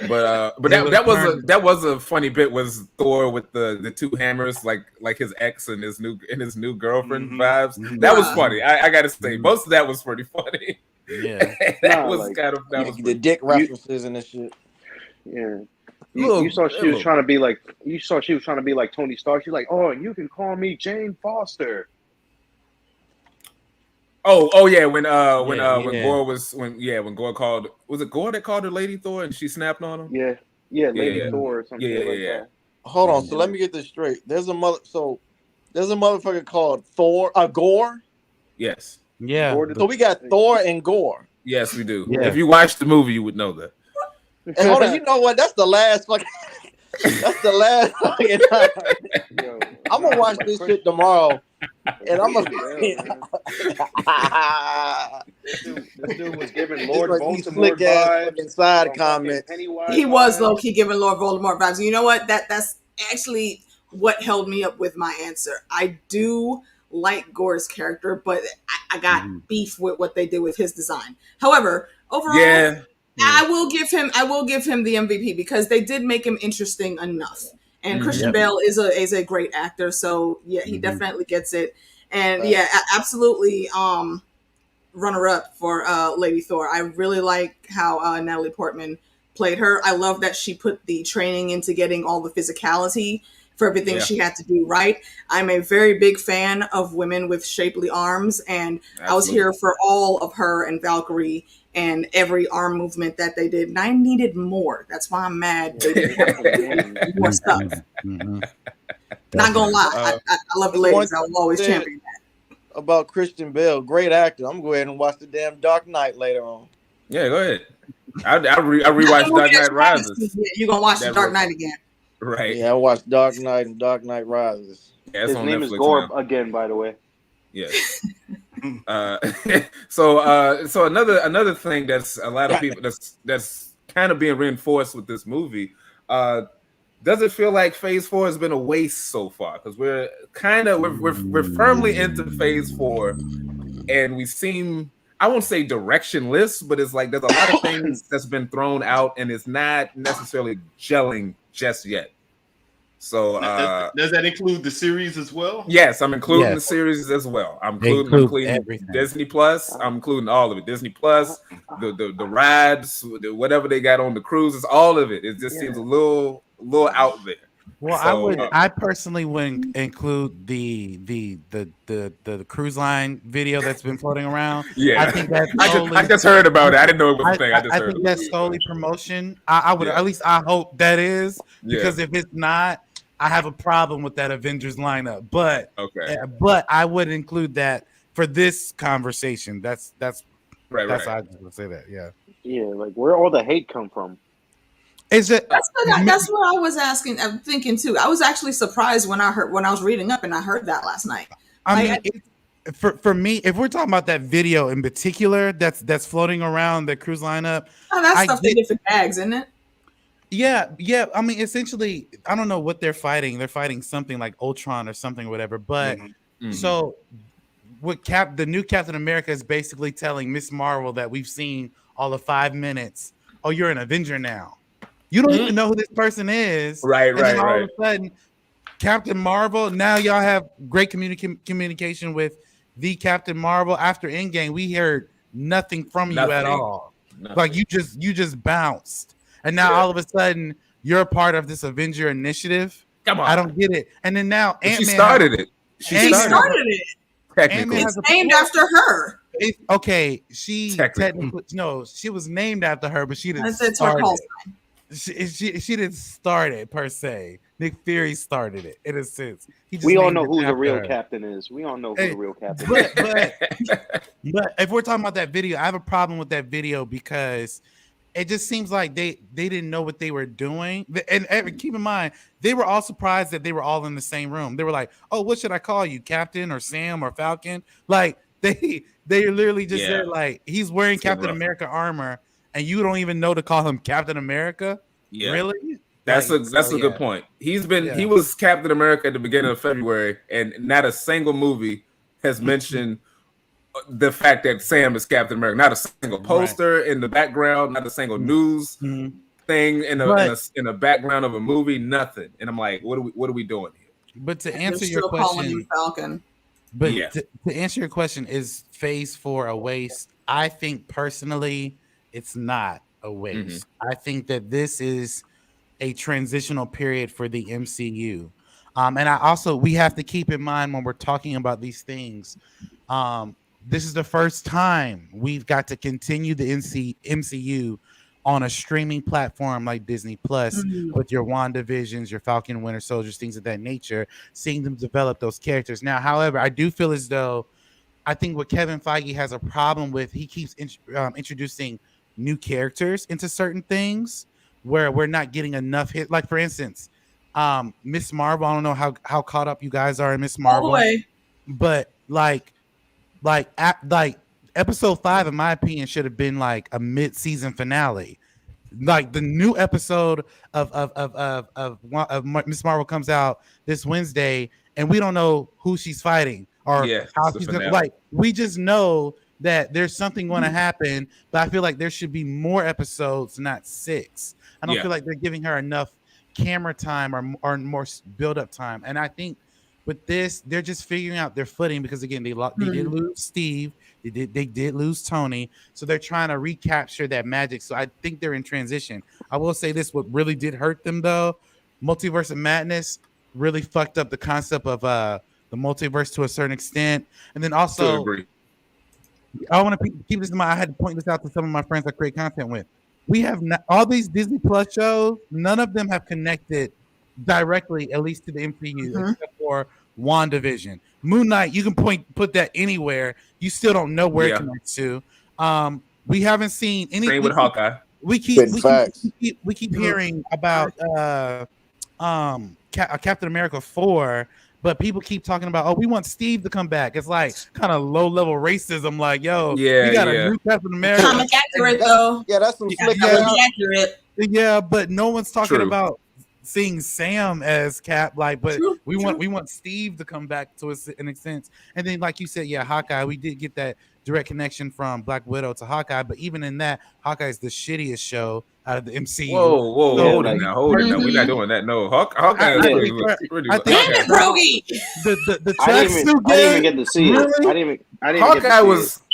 But that was a funny bit. Was Thor with the two hammers, like his ex and his new girlfriend vibes. That was funny. I gotta say, most of that was pretty funny. Yeah, that was kind of the dick references and this shit. Yeah. You saw she was little. trying to be like Tony Stark. She's like, oh, and you can call me Jane Foster. Oh yeah, when Yeah. Gorr when Gorr called, was it Gorr that called her Lady Thor and she snapped on him? Yeah, Lady Yeah. Thor or some shit like that. Hold on. So let me get this straight. There's a motherfucker called Thor, Gorr. Yes. Yeah. So we got Thor and Gorr. Yes, we do. Yeah. If you watched the movie, you would know that. And hold on, you know what? That's the last fucking. That's the last fucking time. Yo, I'm gonna watch this shit tomorrow, and I'm gonna. This dude was giving Lord Lord like Voldemort vibes. side comment. He was low key giving Lord Voldemort vibes. You know what? That's actually what held me up with my answer. I do like Gorr's character, but I got beef with what they did with his design. However, overall, I will give him the MVP because they did make him interesting enough. And Christian Bale is a great actor, so yeah, he definitely gets it. And absolutely runner up for Lady Thor. I really like how Natalie Portman played her. I love that she put the training into getting all the physicality for everything she had to do right. I'm a very big fan of women with shapely arms, and I was here for all of her and Valkyrie and every arm movement that they did. And I needed more. That's why I'm mad they didn't have more stuff. Not gonna lie, I love the ladies. I will always champion that. About Christian Bale, great actor. I'm gonna go ahead and watch the damn Dark Knight later on. Yeah, go ahead. I rewatched Dark Knight Rises. Yeah, you're gonna watch the Dark Knight again. Right. Yeah, I watched Dark Knight and Dark Knight Rises. Yeah, His name Netflix is Gorr now. again, by the way. Yes. So another thing that's a lot of people that's kind of being reinforced with this movie. Does it feel like Phase 4 has been a waste so far? Because we're firmly into Phase 4, and we seem, I won't say directionless, but it's like there's a lot of things that's been thrown out, and it's not necessarily gelling just yet. So does that include the series as well? Yes, I'm including the series as well. I'm including everything. Disney Plus. I'm including all of it. Disney Plus, the rides, whatever they got on the cruises, all of it. It just seems a little out there. Well, So, I personally wouldn't include the cruise line video that's been floating around. Yeah, I think that's I just heard about it. I didn't know it was a thing. I just heard think it. that's solely promotion. I would at least I hope that is, because if it's not, I have a problem with that Avengers lineup. But but I would include that for this conversation. That's right. How I just would say that. Yeah, like where all the hate come from? Is it? That's what I was asking. I'm thinking too. I was actually surprised when I was reading up and I heard that last night. I mean, for me, if we're talking about that video in particular, that's floating around the cruise lineup. Oh, that's stuff they did for gags, isn't it? Yeah. I mean, essentially, I don't know what they're fighting. They're fighting something like Ultron or something, or whatever. But so, what the new Captain America is basically telling Miss Marvel that we've seen all of 5 minutes. Oh, you're an Avenger now. You don't even know who this person is. Right. Then all of a sudden, Captain Marvel. Now y'all have great communication with the Captain Marvel. After Endgame, we heard nothing from you at all. Like you just bounced, and now all of a sudden you're a part of this Avenger initiative. Come on, I don't get it. And then now Ant-Man she started it. She started it. Technically, it's named after her. She technically no, she was named after her, but she didn't. That's her call sign. She didn't start it per se. Nick Fury started it in a sense. We all know who the real captain is. We all know who the real captain is. But if we're talking about that video, I have a problem with that video because it just seems like they didn't know what they were doing. And keep in mind, they were all surprised that they were all in the same room. They were like, "Oh, what should I call you, Captain or Sam or Falcon?" Like they literally just said like he's wearing Captain America armor. And you don't even know to call him Captain America? Yeah. Really? That's a good point. He was Captain America at the beginning of February, and not a single movie has mentioned the fact that Sam is Captain America. Not a single poster in the background, not a single news thing in the background of a movie, nothing. And I'm like, what are we doing here? But to answer your question, calling him Falcon. But to answer your question, is Phase 4 a waste? I think personally, it's not a waste. I think that this is a transitional period for the MCU. And we have to keep in mind when we're talking about these things. This is the first time we've got to continue the MCU on a streaming platform like Disney Plus with your WandaVisions, your Falcon Winter Soldiers, things of that nature, seeing them develop those characters. Now, however, I do feel as though I think what Kevin Feige has a problem with, he keeps introducing new characters into certain things where we're not getting enough hit. Like, for instance, Miss Marvel. I don't know how caught up you guys are in Miss Marvel. All the way. But like episode 5, in my opinion, should have been like a mid-season finale. Like the new episode of Miss Marvel comes out this Wednesday, and we don't know who she's fighting or how she's gonna, like. We just know that there's something going to happen, but I feel like there should be more episodes, not 6. I don't feel like they're giving her enough camera time or more build-up time, and I think with this, they're just figuring out their footing because again, they did lose Steve, they did lose Tony, so they're trying to recapture that magic. So I think they're in transition. I will say this: what really did hurt them, though, Multiverse of Madness really fucked up the concept of the multiverse to a certain extent, and then also, I want to keep this in mind. I had to point this out to some of my friends I create content with. We have all these Disney Plus shows; none of them have connected directly, at least to the MCU, except for WandaVision. Moon Knight, you can put that anywhere. You still don't know where it connects to. We haven't seen anything. Same with Hawkeye. We keep hearing about Captain America 4, but people keep talking about, we want Steve to come back. It's like kind of low level racism. Like, we got a new Captain America. Comic accurate though. Yeah, that's some slick accurate. Yeah, but no one's talking about seeing Sam as Cap, like, but we want Steve to come back to an extent. And then, like you said, Hawkeye, we did get that direct connection from Black Widow to Hawkeye, but even in that, Hawkeye is the shittiest show out of the MCU. Whoa, hold it now. We're not doing that. No, Hawkeye is pretty. I think Brogi. The I didn't even get to see it. I didn't even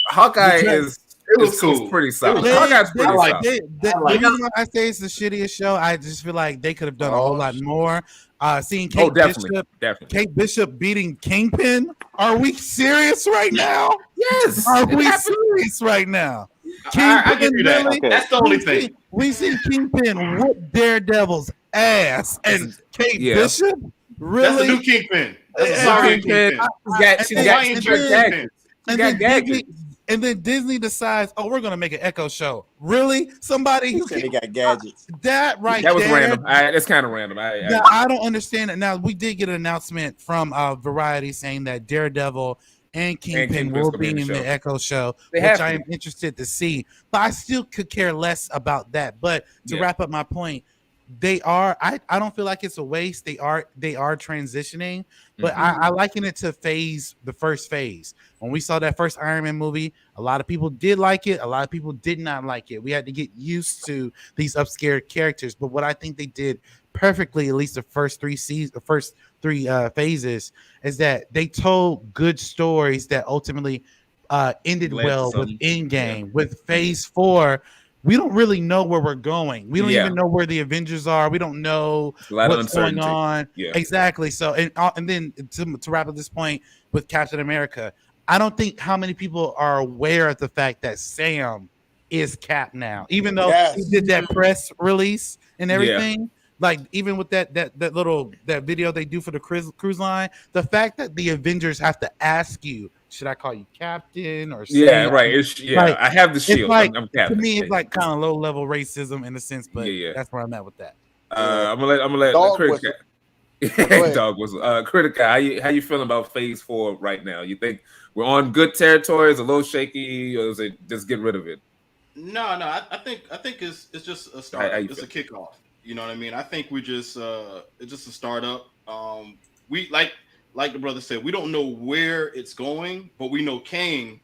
Hawkeye is. It was cool. Pretty solid. Hawkeye's pretty solid. The reason why I say it's the shittiest show, I just feel like they could have done a whole lot more. Seeing Kate Bishop beating Kingpin. Are we serious right now? Yes. Are we serious right now? I give you that. Okay. That's the only thing. We see Kingpin whoop Daredevil's ass, and Kate Bishop. Really? That's the new Kingpin. Sorry, Kingpin. She got gadgets. And then Disney decides, we're going to make an Echo show. Really? Somebody who said they got gadgets. That was random. It's kind of random. I don't understand it. Now, we did get an announcement from Variety saying that Daredevil and Kingpin will be in the Echo show, which I am interested to see. But I still could care less about that. But to wrap up my point, they are. I don't feel like it's a waste. They are transitioning, but I liken it to the first phase. When we saw that first Iron Man movie, a lot of people did like it. A lot of people did not like it. We had to get used to these upscale characters. But what I think they did perfectly, at least the first three phases, is that they told good stories that ultimately ended well with Endgame. With Phase 4. We don't really know where we're going. We don't even know where the Avengers are. We don't know what's going on. Yeah. Exactly. So, and then to wrap up this point with Captain America, I don't think how many people are aware of the fact that Sam is Cap now, even though he did that press release and everything. Yeah. Like even with that video they do for the cruise line, the fact that the Avengers have to ask you, should I call you Captain or Sam? Yeah, right. I have the shield. Like, I'm Captain. To me, it's like kind of low level racism in a sense, but that's where I'm at with that. I'm gonna let Critica. Dog was Critica. How you feeling about Phase 4 right now? You think we're on good territory? Is it a little shaky, or is it just get rid of it? No. I think it's just a start. It's a kickoff. You know what I mean? I think we just it's just a startup. We like the brother said, we don't know where it's going, but we know Kang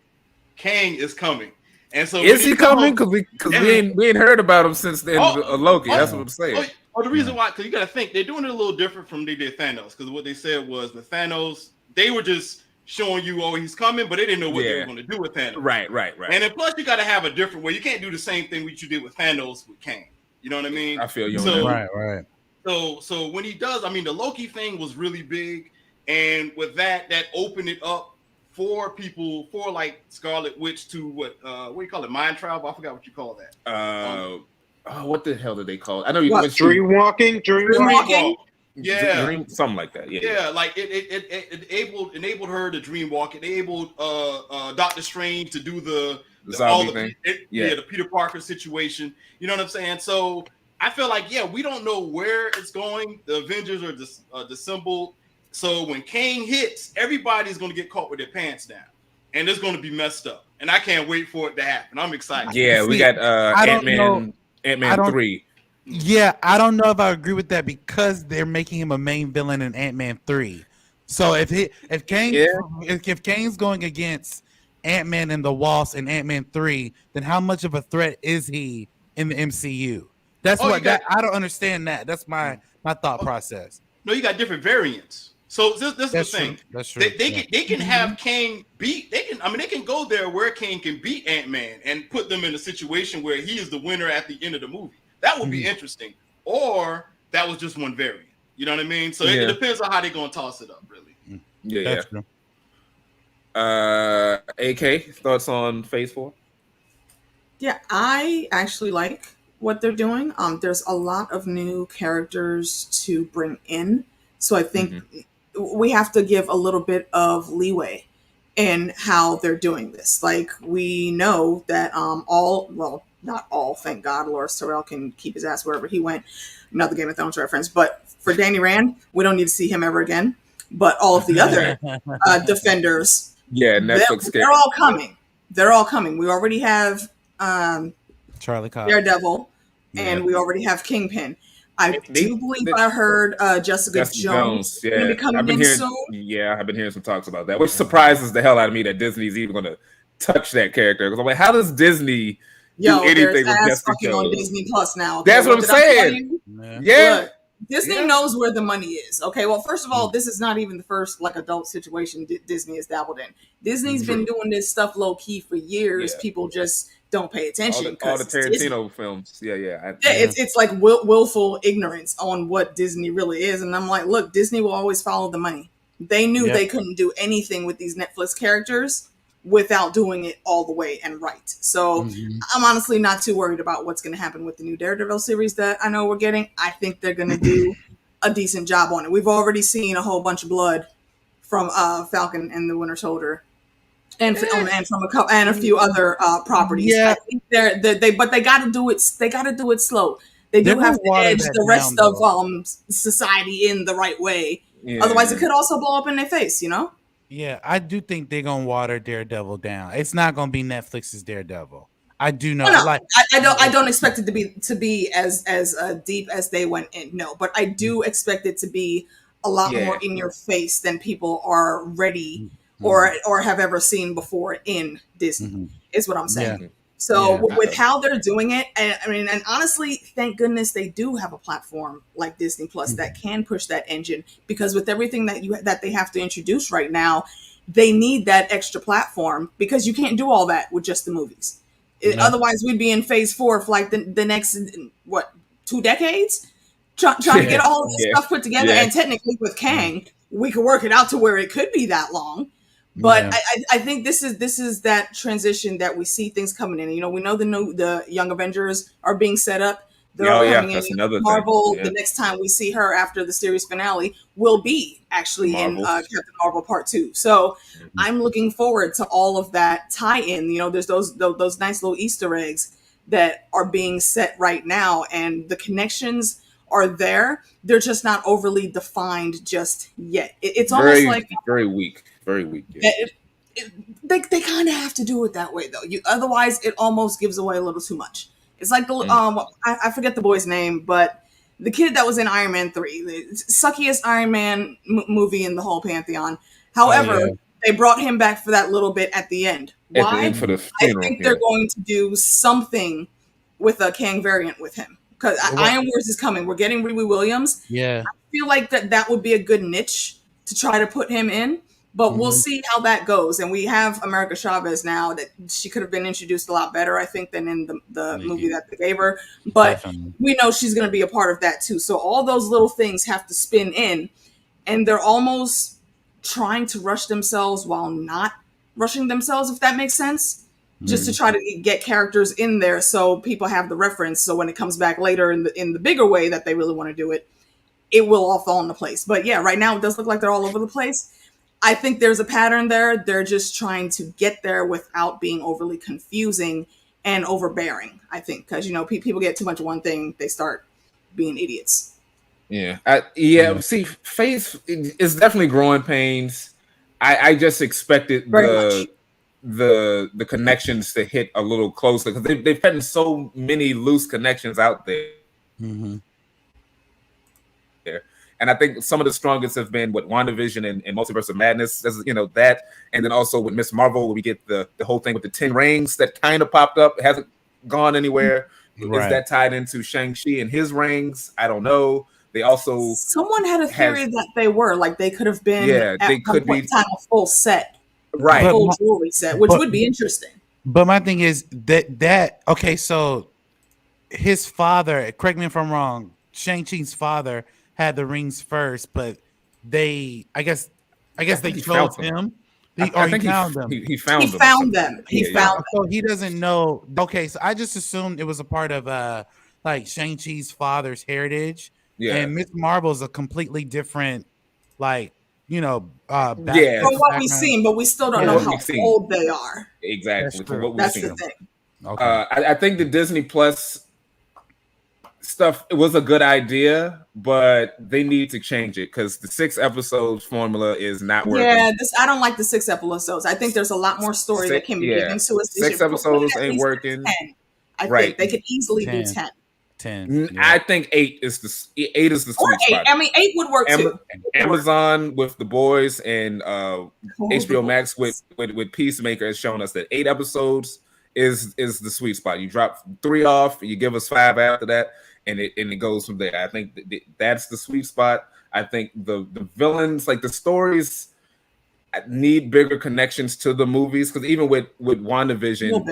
is coming. And so is he coming? Because we ain't heard about him since the end of Loki. That's what I'm saying. The reason why, because you got to think they're doing it a little different from they did Thanos. Because what they said was the Thanos, they were just showing you, he's coming, but they didn't know what they were going to do with Thanos. Right. And then plus you got to have a different way. You can't do the same thing what you did with Thanos with Kang. You know what I mean? I feel you on So, that. Right. So when he does, I mean, the Loki thing was really big, and with that opened it up for people, for like Scarlet Witch to what do you call it? Mind travel? I forgot what you call that. What the hell did they call it? I know you What? went Dream walking. Yeah, something like that. Yeah, like it enabled her to dream walk. It enabled Doctor Strange to do the zombie thing. The Peter Parker situation. You know what I'm saying? So I feel like we don't know where it's going. The Avengers are dissembled. So when Kang hits, everybody's going to get caught with their pants down, and it's going to be messed up. And I can't wait for it to happen. I'm excited. Yeah, we got Ant-Man 3. Yeah, I don't know if I agree with that because they're making him a main villain in Ant-Man 3. So if Kane's going against Ant-Man and the Wasp in Ant-Man 3, then how much of a threat is he in the MCU? That's I don't understand that. That's my thought process. No, you got different variants. So this is the thing. That's true. They can have Kang beat. They can go there where Kang can beat Ant-Man and put them in a situation where he is the winner at the end of the movie. That would be interesting. Or that was just one variant. You know what I mean? So it depends on how they're gonna toss it up, really. Yeah. True. AK, thoughts on Phase 4? Yeah, I actually like what they're doing. There's a lot of new characters to bring in. So I think we have to give a little bit of leeway in how they're doing this. Like, we know that not all, thank God, Loras Tyrell can keep his ass wherever he went. Another Game of Thrones reference. But for Danny Rand, we don't need to see him ever again. But all of the other defenders, Netflix, they're all coming. They're all coming. We already have Charlie Cox, Daredevil, and we already have Kingpin. I do believe I heard Jessica Jones going to be coming in soon. Yeah, I've been hearing some talks about that, which surprises the hell out of me that Disney's even going to touch that character. Because I'm like, how does Disney do anything with Jessica Jones? On Disney Plus now. Okay? That's what I'm saying. Look, Disney knows where the money is. Okay, well, first of all, this is not even the first adult situation Disney has dabbled in. Disney's been doing this stuff low key for years. People just don't pay attention. All the Tarantino films. It's like willful ignorance on what Disney really is. And I'm like, look, Disney will always follow the money. They knew they couldn't do anything with these Netflix characters without doing it all the way and right. So I'm honestly not too worried about what's going to happen with the new Daredevil series that I know we're getting. I think they're going to do a decent job on it. We've already seen a whole bunch of blood from Falcon and the Winter Soldier. And from a few other properties. I think but they got to do it. They got to do it slow. They do have to edge the rest of society in the right way. Otherwise, it could also blow up in their face. Yeah, I do think they're gonna water Daredevil down. It's not gonna be Netflix's Daredevil. I do know. I don't expect it to be as deep as they went in. No, but I do expect it to be a lot more in your face than people are ready or have ever seen before in Disney, is what I'm saying. Yeah. So with how they're doing it, and honestly, thank goodness they do have a platform like Disney Plus that can push that engine, because with everything that they have to introduce right now, they need that extra platform, because you can't do all that with just the movies. Otherwise, we'd be in Phase 4 for like the next 2 decades, trying to get all of this stuff put together. And technically, with Kang, we could work it out to where it could be that long. But I think this is that transition that we see things coming in. We know the Young Avengers are being set up. They're all coming in. Marvel. The next time we see her after the series finale will be actually in Captain Marvel Part 2. So I'm looking forward to all of that tie-in. There's those nice little Easter eggs that are being set right now, and the connections are there. They're just not overly defined just yet. It's almost like very weak. Very weak. They kind of have to do it that way, though. Otherwise, it almost gives away a little too much. It's like I forget the boy's name, but the kid that was in Iron Man 3, the suckiest Iron Man movie in the whole pantheon. However, they brought him back for that little bit at the end. Why? For the funeral, I think they're going to do something with a Kang variant with him, because Iron Wars is coming. We're getting Riri Williams. Yeah, I feel like that would be a good niche to try to put him in. But we'll see how that goes. And we have America Chavez now that she could have been introduced a lot better, I think, than in the movie that they gave her. But we know she's going to be a part of that too. So all those little things have to spin in, and they're almost trying to rush themselves while not rushing themselves, if that makes sense. Just to try to get characters in there so people have the reference. So when it comes back later in the bigger way that they really want to do it, it will all fall into place. But yeah, right now it does look like they're all over the place. I think there's a pattern there. They're just trying to get there without being overly confusing and overbearing, I think. Because, people get too much of one thing, they start being idiots. Yeah. See, Faith is definitely growing pains. I just expected the connections to hit a little closer because they've had so many loose connections out there. And I think some of the strongest have been with WandaVision and Multiverse of Madness, that, and then also with Miss Marvel, where we get the whole thing with the 10 rings that kind of popped up, hasn't gone anywhere. Right. Is that tied into Shang-Chi and his rings? I don't know. They also someone had a theory that they were like they could have been they could be a full set, right? A full jewelry set, which would be interesting. But my thing is that okay, so his father, correct me if I'm wrong, Shang-Chi's father had the rings first, but I guess they chose him. He found them. He found them. So he doesn't know. Okay, so I just assumed it was a part of like Shang-Chi's father's heritage. Yeah. And Miss Marvel's a completely different, from what we've seen, but we still don't know how old they are. Exactly. That's the thing. Okay. I think the Disney Plus stuff, it was a good idea, but they need to change it because the 6 episodes formula is not working. Yeah, I don't like the 6 episodes. I think there's a lot more story that can be given to us. 6 episodes ain't working. 10. I think they could easily do 10. 10. Yeah. I think 8 is the sweet spot. I mean, 8 would work too. Amazon with The Boys and HBO Max with Peacemaker has shown us that 8 episodes is the sweet spot. You drop 3 off, you give us 5 after that, and it goes from there. I think that's the sweet spot. I think the villains, like the stories, need bigger connections to the movies because even with WandaVision,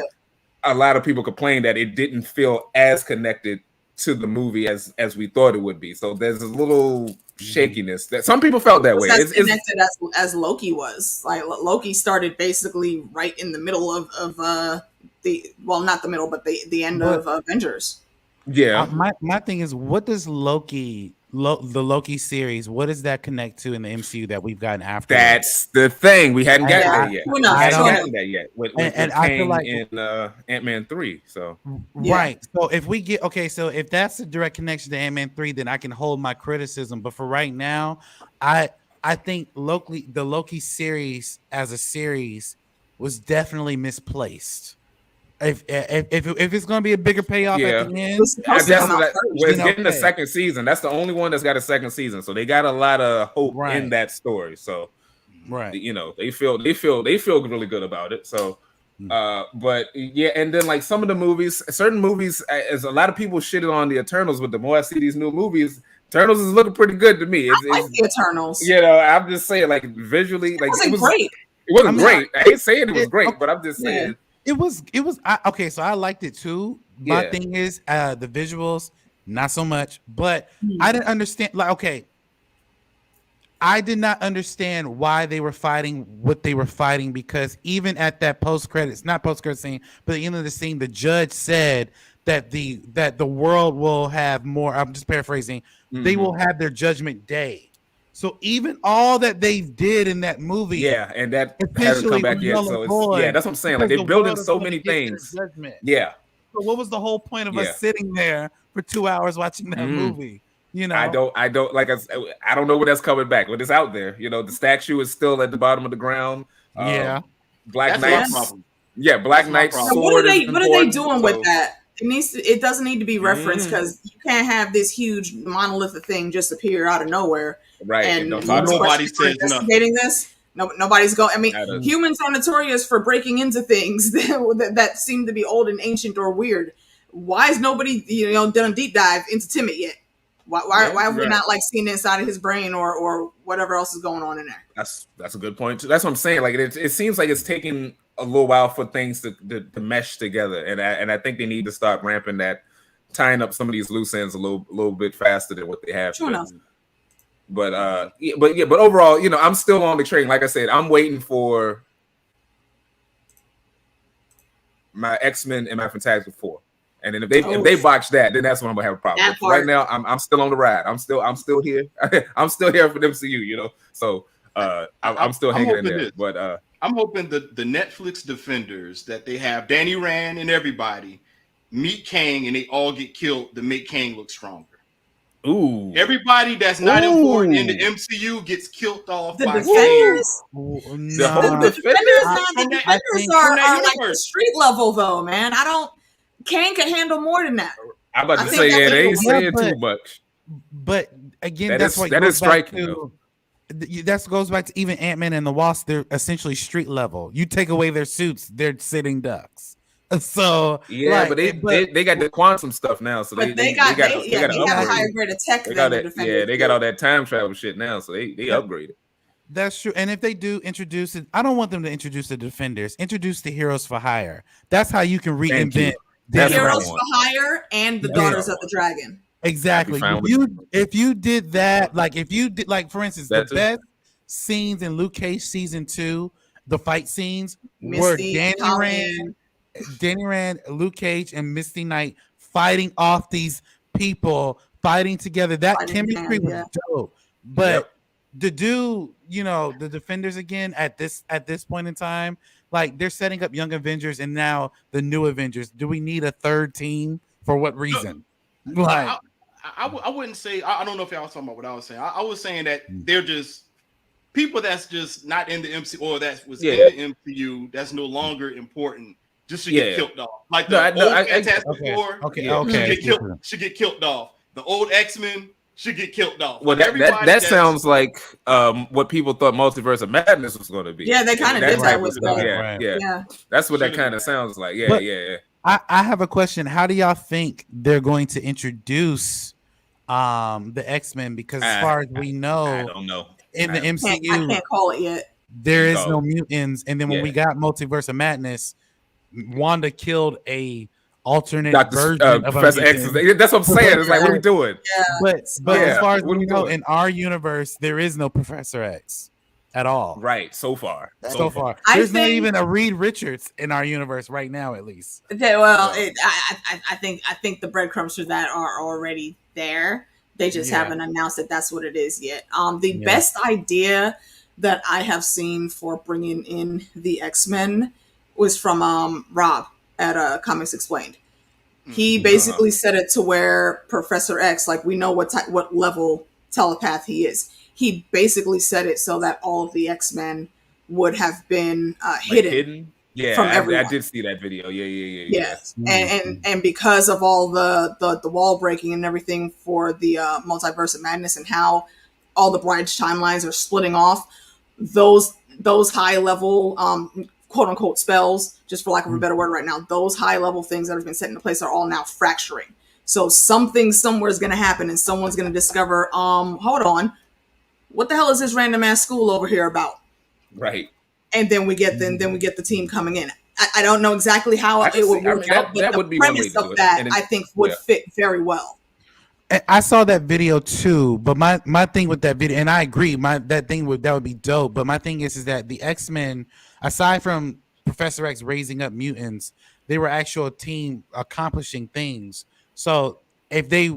a lot of people complained that it didn't feel as connected to the movie as we thought it would be. So there's a little shakiness that some people felt that way. It's connected as Loki was. Like Loki started basically right in the middle of not the middle, but the end of Avengers. Yeah. My thing is, what does the Loki series, what does that connect to in the MCU that we've gotten after? That's the thing. We hadn't gotten there yet. We haven't gotten that yet. And I feel like in Ant-Man 3. So right. So if we get if that's the direct connection to Ant-Man 3, then I can hold my criticism. But for right now, I think the Loki series as a series was definitely misplaced. If it's going to be a bigger payoff at the end, it's getting the second season. That's the only one that's got a second season, so they got a lot of hope in that story. So, they feel really good about it. So, but yeah, and then like some of the certain movies, as a lot of people shitted on the Eternals, but the more I see these new movies, Eternals is looking pretty good to me. I like the Eternals. I'm just saying, like visually, like it was great. It wasn't great. I ain't saying it was great, but I'm just saying. It was okay, so I liked it too. My thing is the visuals, not so much, but I didn't understand. I did not understand why they were fighting what they were fighting, because even at that not post-credit scene, but at the end of the scene, the judge said that the world will have more. I'm just paraphrasing. They will have their judgment day. So even all that they did in that movie, and that hasn't come back yet. So that's what I'm saying. Like they're building so many things. Yeah. So what was the whole point of us sitting there for 2 hours watching that movie? I don't I don't know where that's coming back, but it's out there. The statue is still at the bottom of the ground. Black Knight. Yeah, Black Knight. What are they doing with that? It doesn't need to be referenced because you can't have this huge monolithic thing just appear out of nowhere. Right. And nobody says investigating this. Nobody's going. I mean, humans are notorious for breaking into things that seem to be old and ancient or weird. Why is nobody, done a deep dive into Timmett yet? Why have we not like seen inside of his brain or whatever else is going on in there? That's a good point too. That's what I'm saying. Like it seems like it's taking a little while for things to mesh together, and I think they need to start ramping that, tying up some of these loose ends a little bit faster than what they have. True enough. But overall, I'm still on the train. Like I said, I'm waiting for my X-Men and my Fantastic Four. And then if they botch that, then that's when I'm gonna have a problem. Right now, I'm still on the ride. I'm still here. I'm still here for the MCU, So I'm still hanging in there. But I'm hoping the Netflix defenders that they have, Danny Rand and everybody, meet Kang and they all get killed to make Kang look stronger. Ooh. Everybody that's not important in the MCU gets killed off by defenders. The defenders are like the street level though, man. Kang can handle more than that. I'm about to say, they ain't saying too much. But again, that is striking. That goes back to even Ant-Man and the Wasp. They're essentially street level. You take away their suits, they're sitting ducks. So yeah, but they got the quantum stuff now. So they got a higher grade of tech than the Defenders. Yeah, they got all that time travel shit now. So they upgraded. That's true. And if they do introduce it, I don't want them to introduce the Defenders. Introduce the Heroes for Hire. That's how you can reinvent. The Heroes for Hire and the Daughters of the Dragon. Exactly. If you did that, like for instance, the best scenes in Luke Cage season 2, the fight scenes were Danny Rand, Luke Cage, and Misty Knight fighting off these people, fighting together. That chemistry was dope. But to do, the Defenders again at this point in time, like they're setting up Young Avengers and now the New Avengers. Do we need a third team? For what reason? Like I wouldn't say. I don't know if y'all was talking about what I was saying. I was saying that they're just people that's just not in the MCU or that was in the MCU that's no longer important. Just should get killed off. Like the old Fantastic Four should get killed off. The old X-Men should get killed off. Well, that sounds like what people thought Multiverse of Madness was going to be. Yeah, they kind of did that with yeah. That's what that kind of sounds like. Yeah. I have a question. How do y'all think they're going to introduce the X-Men? Because as far as we know, I don't know. In the MCU, I can't call it yet. There is no mutants. And then when we got Multiverse of Madness, Wanda killed a alternate version of Professor X. That's what I'm saying. It's like, what are we doing? But as far as we know, in our universe, there is no Professor X at all. Right. So far. There's not even a Reed Richards in our universe right now, at least. Okay, well, I think the breadcrumbs for that are already there. They just haven't announced that that's what it is yet. The best idea that I have seen for bringing in the X-Men was from Rob at Comics Explained. He basically said it to where Professor X, like we know what level telepath he is. He basically said it so that all of the X-Men would have been hidden. Yeah, from everyone. I did see that video. Yeah. And because of all the wall breaking and everything for the Multiverse of Madness and how all the branch timelines are splitting off, those high level quote unquote spells, just for lack of a better word right now, those high level things that have been set into place are all now fracturing. So something somewhere is going to happen and someone's going to discover, hold on, what the hell is this random ass school over here about? Right. And then we get the team coming in. I don't know exactly how it would work out, but the premise of that I think would fit very well. I saw that video too, but my thing with that video, and I agree, that would be dope. But my thing is that the X-Men, aside from Professor X raising up mutants, they were actual team accomplishing things. So if they,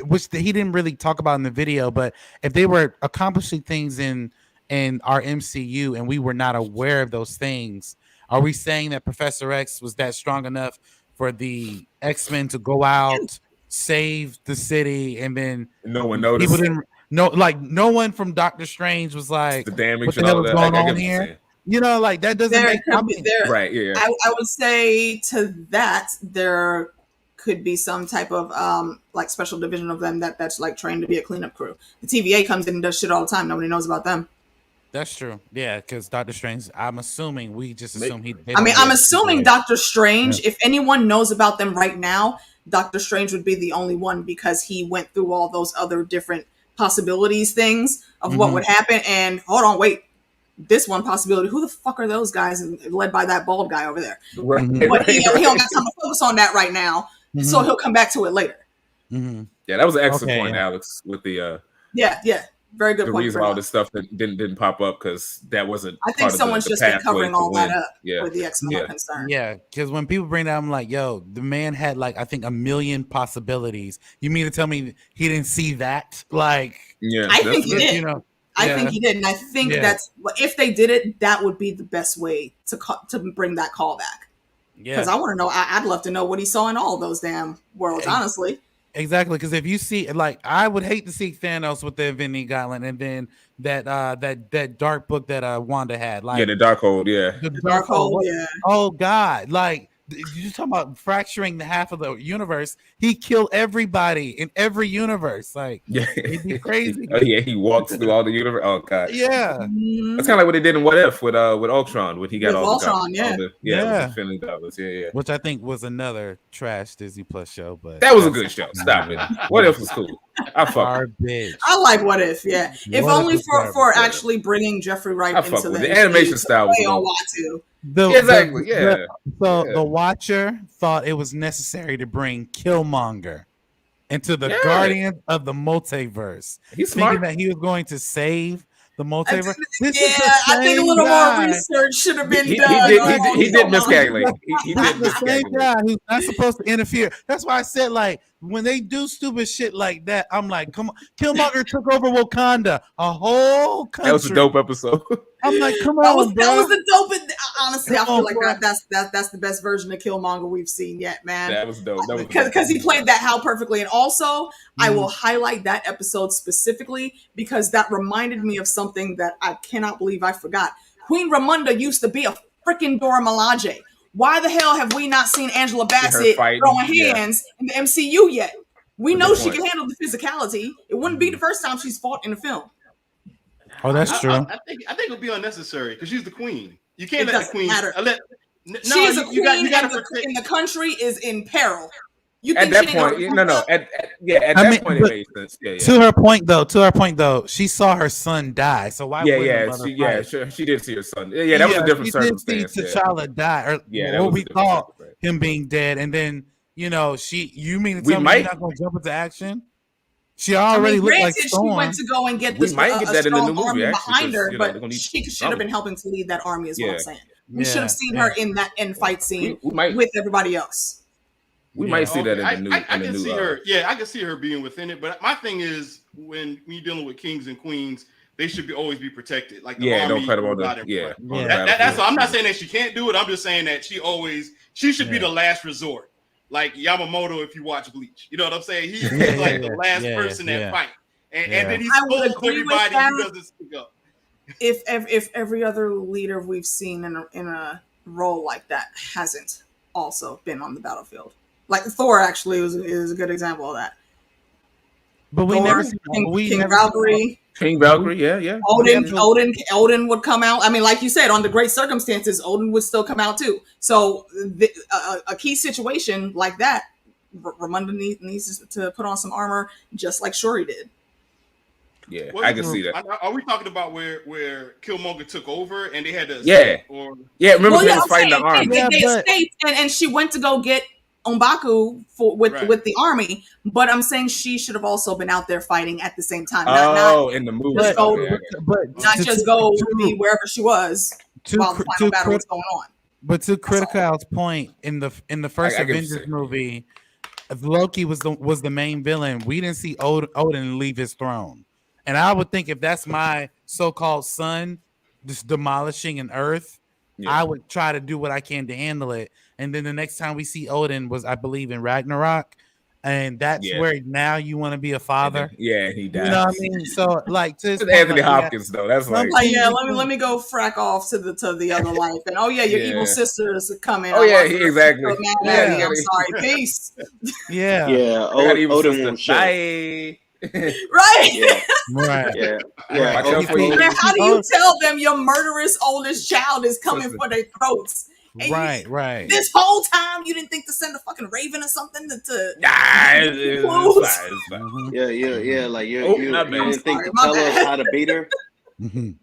which he didn't really talk about in the video, but if they were accomplishing things in our MCU and we were not aware of those things, are we saying that Professor X was that strong enough for the X-Men to go out, save the city, and then no one noticed? People didn't no one from Doctor Strange was like, the damage what the hell is going on here? Like that doesn't make sense. Right. Yeah. I would say to that there could be some type of like special division of them that's like trained to be a cleanup crew. The TVA comes in and does shit all the time. Nobody knows about them. That's true. Yeah, because Doctor Strange, I'm assuming he. I'm assuming Doctor Strange. Yeah. If anyone knows about them right now, Doctor Strange would be the only one because he went through all those other different possibilities things of what would happen. And hold on, wait, this one possibility, who the fuck are those guys? And led by that bald guy over there. Right, But he don't got time to focus on that right now, so he'll come back to it later. Yeah, that was an excellent point, Alex, with the yeah, very good the point. reason why all this stuff that didn't pop up because that wasn't. I think someone's just been covering all that up where the X-Men are concerned. Yeah, because when people bring that, I'm like, yo, the man had like I think 1 million possibilities. You mean to tell me he didn't see that? Like, I think he did. You know, I think he did, and I think that's if they did it, that would be the best way to bring that call back. Yeah, because I want to know. I'd love to know what he saw in all those damn worlds, honestly. Exactly, because if you see, like, I would hate to see Thanos with the Infinity Gauntlet, and then that dark book that Wanda had, like, the Darkhold, the Darkhold, Oh God, like, you talking about fracturing the half of the universe? He killed everybody in every universe, like, it'd be crazy. He walks through all the universe. Oh God, that's kind of like what they did in What If with Ultron, when he got all Ultron, the Infinity Gauntlets, which I think was another trash Disney Plus show, but that was a good show. Stop it. What If was cool. I like What If, if only for actually bringing Jeffrey Wright into the animation style was The Watcher thought it was necessary to bring Killmonger into the Guardians of the Multiverse. He's thinking that he was going to save the multiverse. I think a little more research should have been done. He did miscalculate. He did the same guy who's not supposed to interfere. That's why I said, like, when they do stupid shit like that, I'm like, come on. Killmonger took over Wakanda, a whole country. That was a dope episode. I'm like, come on, that was the dope. Honestly, I feel like that's the best version of Killmonger we've seen yet, man. That was dope. Because he played that how perfectly. And also, I will highlight that episode specifically because that reminded me of something that I cannot believe I forgot. Queen Ramonda used to be a freaking Dora Milaje. Why the hell have we not seen Angela Bassett throwing hands in the MCU yet? We know she can handle the physicality. It wouldn't be the first time she's fought in a film. Oh, that's true. I think it would be unnecessary because she's the queen. You can't let the queen matter. She is a queen, and the country is in peril. You think at that point, at that point, it made sense. To her point, though, she saw her son die. So why? She did see her son. Yeah, that was a different circumstance. She did see T'Challa die, or we thought him being dead, and then you mean to tell me she's not going to jump into action? She already looked like Storm. She went to go and get this strong army behind her, but she should have been helping to lead that army. Is what I'm saying. We should have seen her in that fight scene with everybody else. We might see that in the new. I can see her. Yeah, I can see her being within it. But my thing is, when you're dealing with kings and queens, they should always be protected. Like the army, don't cut them on that's all. I'm not saying that she can't do it. I'm just saying that she should be the last resort. Like Yamamoto, if you watch Bleach, you know what I'm saying? He's like the last person that fight, and then he's supposed to everybody who doesn't speak up. If every other leader we've seen in a role like that hasn't also been on the battlefield, like Thor actually is a good example of that. But we never King Valkyrie. King Valkyrie, yeah. Odin would come out. I mean, like you said, under great circumstances, Odin would still come out too. So a key situation like that, Ramonda needs to put on some armor, just like Shuri did. Yeah, I can see that. Are we talking about where Killmonger took over and they had to escape? Remember they was fighting the army. They escaped, and she went to go get M'Baku with the army, but I'm saying she should have also been out there fighting at the same time. Not in the movie, not just go be wherever she was while the final battle was going on. But to Critical's point, in the first Avengers movie, Loki was the main villain. We didn't see Odin leave his throne, and I would think if that's my so-called son, just demolishing an Earth, I would try to do what I can to handle it. And then the next time we see Odin was, I believe, in Ragnarok. And that's where now you want to be a father. Yeah, he died. You know what I mean? So, like, to Anthony Hopkins, though. That's like, let me go frack off to the other life. And your evil sisters are coming. Exactly. I'm sorry. Peace. Odin won't show. Right. Right. Yeah. How do you tell them your murderous oldest child is coming for their throats? And Right. This whole time you didn't think to send a fucking raven or something to It's fine. It's fine. Mhm. Yeah. Like you my bad. didn't think to My tell us bad. how to beat her. Mhm.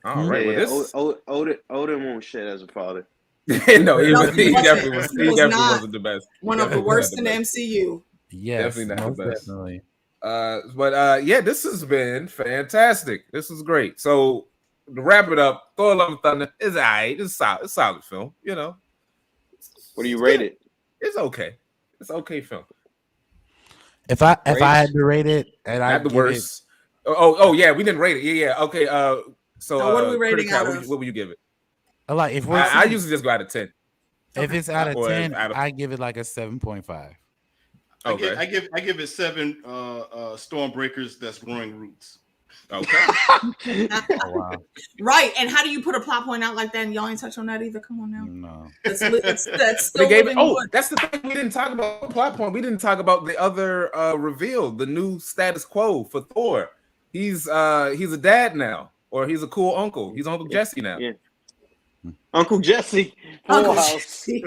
All right. Yeah, Well, Odin won't shit as a father. no, No, he he definitely was. wasn't. He He was definitely not. wasn't the best. One of the Definitely worst not in the best. MCU. Yes, Definitely not most the best. definitely. But this has been fantastic. This is great. So to wrap it up, Thor: Love and Thunder is alright. It's solid. It's a solid film. You know. What do you It's rate good. it? It's okay. It's okay film. If I Rates? had to rate it, and I Not the worst. Oh yeah, we didn't rate it. Yeah. Okay. So Now, what are we rating Critical, out of? what would you give it? like if we're I saying- usually just go out of 10. if it's out of Or 10, out of- I give it like a 7.5. Okay. I give it 7 Stormbreakers that's growing roots. Okay. Oh wow, Right. And how do you put a plot point out like that and y'all ain't touch on that either? Come on now. no. That's They still gave living it. wood. That's the thing we didn't talk about. Plot point. We didn't talk about the other reveal, the new status quo for Thor. He's a dad now, or he's a cool uncle. He's Uncle Jesse now. Yeah. Uncle Jesse. Uncle Full House. Jesse.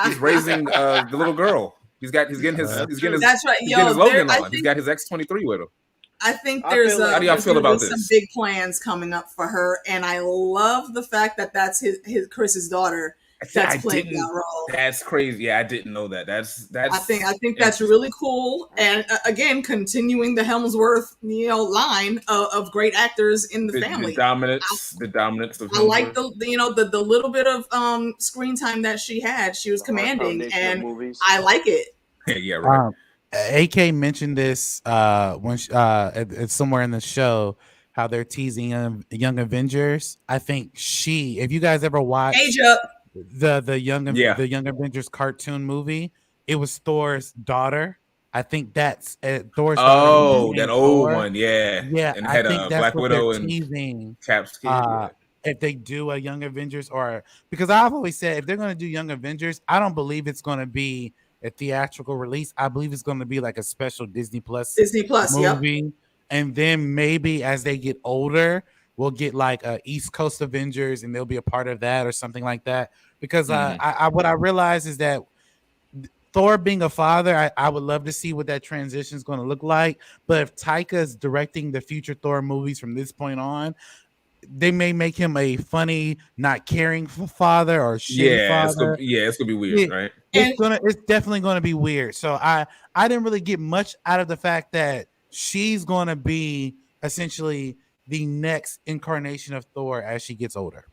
He's raising the little girl. He's getting his That's right. he's getting his Yo, Logan I on. He's got his X-23 with him. I think I there's feel like- How do y'all there's feel gonna about be some this? big plans coming up for her, and I love the fact that that's his Chris's daughter that's playing that role. That's crazy. Yeah, I didn't know that. That's. I think that's really cool, and again, continuing the Helmsworth line of great actors in the family. The dominance of. I like the little bit of screen time that she had. She was commanding, Foundation and movies. I like it. Yeah, right. AK mentioned this when it's somewhere in the show how they're teasing Young Avengers. I think if you guys ever watched Age up. the Young Avengers cartoon movie, it was Thor's daughter. I think that's Thor's daughter. Oh, that old one, yeah. And I had think that's Black what Widow they're and teasing. Cap's kid. Yeah. If they do a Young Avengers, or because I've always said if they're going to do Young Avengers, I don't believe it's going to be a theatrical release. I believe it's going to be like a special Disney Plus movie. Yep. And then maybe as they get older, we'll get like a East Coast Avengers and they'll be a part of that or something like that. Because what I realize is that Thor being a father, I would love to see what that transition is going to look like. But if Taika is directing the future Thor movies from this point on, they may make him a funny, not caring father or shitty father. It's gonna be weird, right? It's definitely gonna be weird. So I didn't really get much out of the fact that she's gonna be essentially the next incarnation of Thor as she gets older.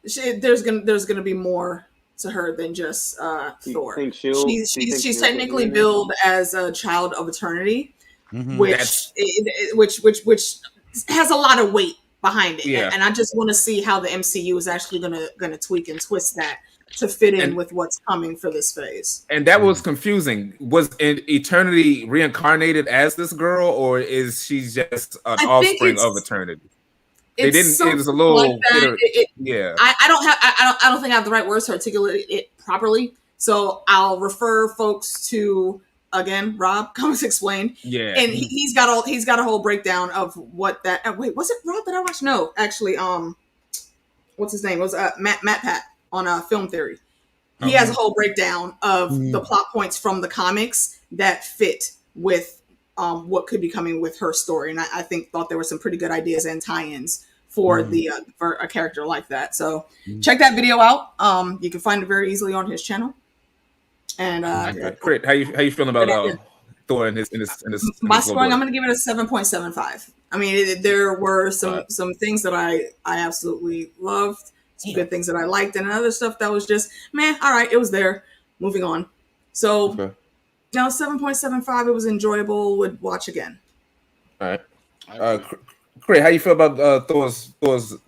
There's gonna be more to her than just Thor. She's technically billed as a child of eternity, which has a lot of weight behind it. Yeah. And I just want to see how the MCU is actually gonna tweak and twist that to fit in with what's coming for this phase. And that was confusing. Was Eternity reincarnated as this girl, or is she just an offspring of Eternity? They didn't. It was a little. Like yeah. I don't think I have the right words to articulate it properly. So I'll refer folks to, again, Rob Comics Explained. Yeah. And he's got a whole breakdown of what that. Wait, was it Rob that I watched? No, actually, what's his name? It was Matt Pat on Film Theory. He has a whole breakdown of the plot points from the comics that fit with what could be coming with her story, and I thought there were some pretty good ideas and tie-ins for for a character like that. So check that video out. You can find it very easily on his channel. And Crit, how you feeling about Thor in his my scoring? I'm going to give it a 7.75. I mean, there were some things that I absolutely loved, some good things that I liked, and other stuff that was just meh. All right, it was there. Moving on. So. Okay. No, 7.75. It was enjoyable. Would watch again. All right. Craig, how you feel about Thor's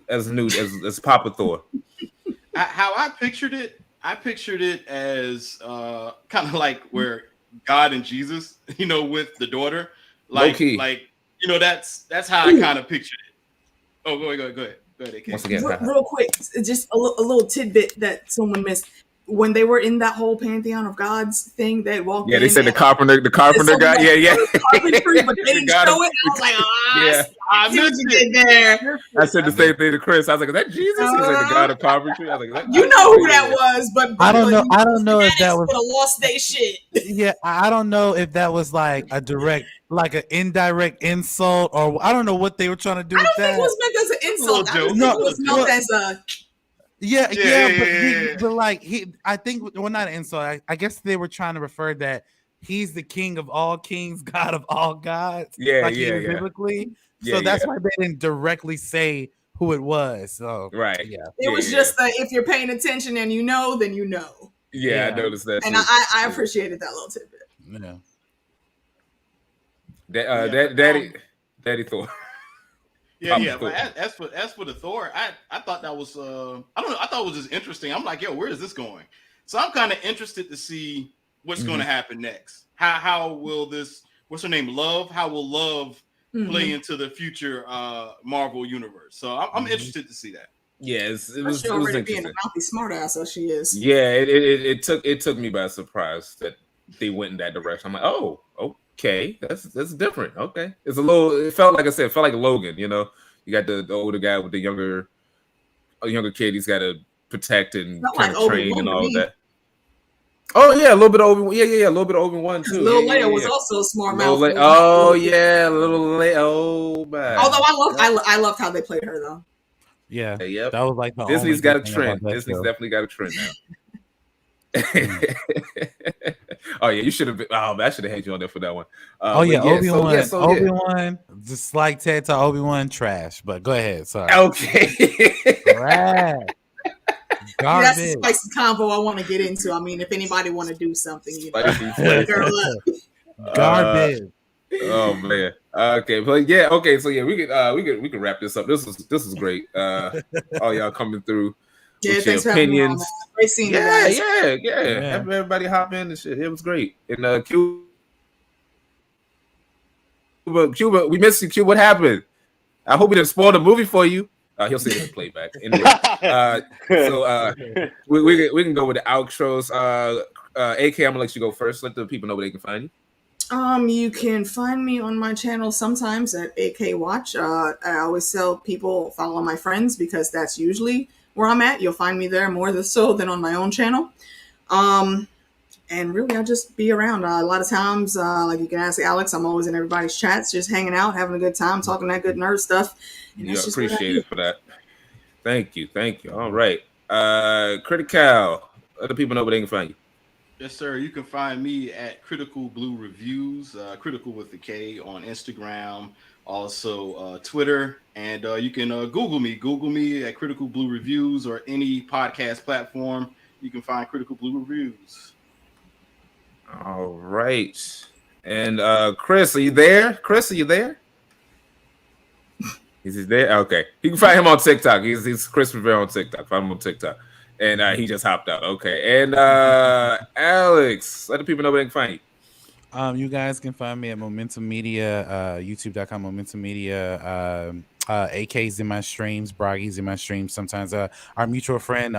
as Papa Thor? How I pictured it as kind of like where God and Jesus, with the daughter, like that's how I kind of pictured it. Oh, go ahead. AK. Once again, real quick, just a little tidbit that someone missed. when they were in that whole pantheon of gods thing, they walked in. Yeah, they said the carpenter guy. Yeah. Carpentry, but they didn't show it. I was like, I see what you did there. I said the same thing to Chris. I was like, is that Jesus? He's like the god of carpentry. I was like, you know who that was, but I don't know if that was lost their shit. Yeah, I don't know if that was like a direct, like an indirect insult, or I don't know what they were trying to do with that. I don't think it was meant as an insult. I think it was meant as a. But like I think, well, not an insult. I guess they were trying to refer that he's the king of all kings, God of all gods. Biblically. So that's why they didn't directly say who it was. So it was just if you're paying attention and you know, then you know. Yeah, I noticed that. And I appreciated that little tidbit. Daddy Thor. But as for the Thor, I thought that was I don't know. I thought it was just interesting. I'm like, yo, where is this going? So I'm kind of interested to see what's going to happen next. How will this? What's her name? Love. How will Love play into the future Marvel universe? So I'm interested to see that. Yeah, it was already interesting. Being a mouthy smartass, so she is. Yeah, it took me by surprise that they went in that direction. I'm like, oh, okay, that's different. Okay, it's a little. It felt like Logan. You know, you got the older guy with the younger kid. He's got to protect and kind of train and all of that. Oh yeah, a little bit of Obi-Wan. Yeah, a little bit of Obi-Wan too. Little Leia was also a smart mouth. Oh yeah, little Leia. Oh man. Although I loved how they played her though. Yeah, that was like Disney's got a trend. Disney's definitely got a trend now. Oh yeah, you should have been. Oh, I should have had you on there for that one. Obi-Wan. Obi-Wan, just like Ted to Obi-Wan, trash. But go ahead. Sorry. Okay. Trash. That's the spicy combo I want to get into. I mean, if anybody want to do something, you know, girl up. Garbage. Oh man. Okay, but yeah. Okay, so yeah, we could wrap this up. This is great. All y'all coming through. Yeah, with thanks your for opinions. Great seeing you guys. Yeah. Have everybody hop in and shit. It was great. And Cuba, we missed you. Cuba, what happened? I hope we didn't spoil the movie for you. He'll see it in the playback. Anyway, so we can go with the outros. AK, I'm gonna let you go first. Let the people know where they can find you. You can find me on my channel sometimes at AK Watch. I always tell people follow my friends because that's usually where I'm at. You'll find me there more so than on my own channel. And really, I just be around. A lot of times, like you can ask Alex, I'm always in everybody's chats, just hanging out, having a good time, talking that good nerd stuff. And I appreciate it for that. Thank you. All right. Critical. Let the people know where they can find you. Yes, sir. You can find me at Critical Blue Reviews, Critical with the K on Instagram, also Twitter, and you can Google me at Critical Blue Reviews or any podcast platform. You can find Critical Blue Reviews. All right. And Chris, are you there? Is he there? Okay. You can find him on TikTok. He's Chris Rivera on TikTok. Find him on TikTok. And he just hopped out. Okay. And Alex, let the people know where they can find you. You guys can find me at Momentum Media, youtube.com, Momentum Media. AK's in my streams, Brogi's in my streams. Sometimes our mutual friend,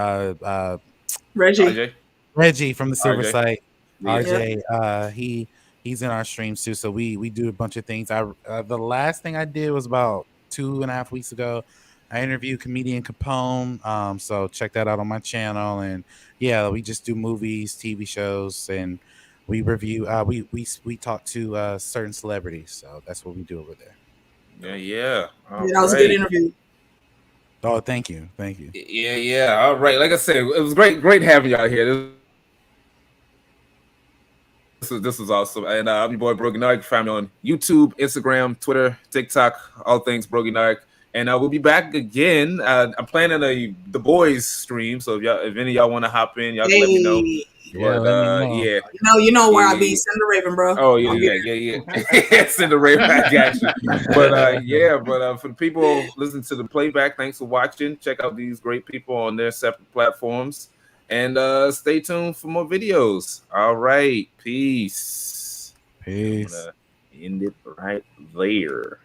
Reggie from the Silver Site. RJ, he's in our streams too. So we do a bunch of things. The last thing I did was about 2.5 weeks ago. I interviewed comedian Capone. So check that out on my channel. And yeah, we just do movies, TV shows, and we review. We talk to certain celebrities. So that's what we do over there. Yeah. That was a good interview. Oh, thank you. Yeah. All right. Like I said, it was great having y'all here. This was awesome. And I'm your boy BrogiNaric. Find me on YouTube, Instagram, Twitter, TikTok, all things BrogiNaric. And we'll be back again. I'm planning the boys stream, so if any of y'all want to hop in, y'all can let me know. Yeah. You know where I be. Send the Raven, bro. Oh yeah. Send the Raven. I got you. But for the people listening to the playback, thanks for watching. Check out these great people on their separate platforms, and stay tuned for more videos. All right, peace. I'm gonna end it right there.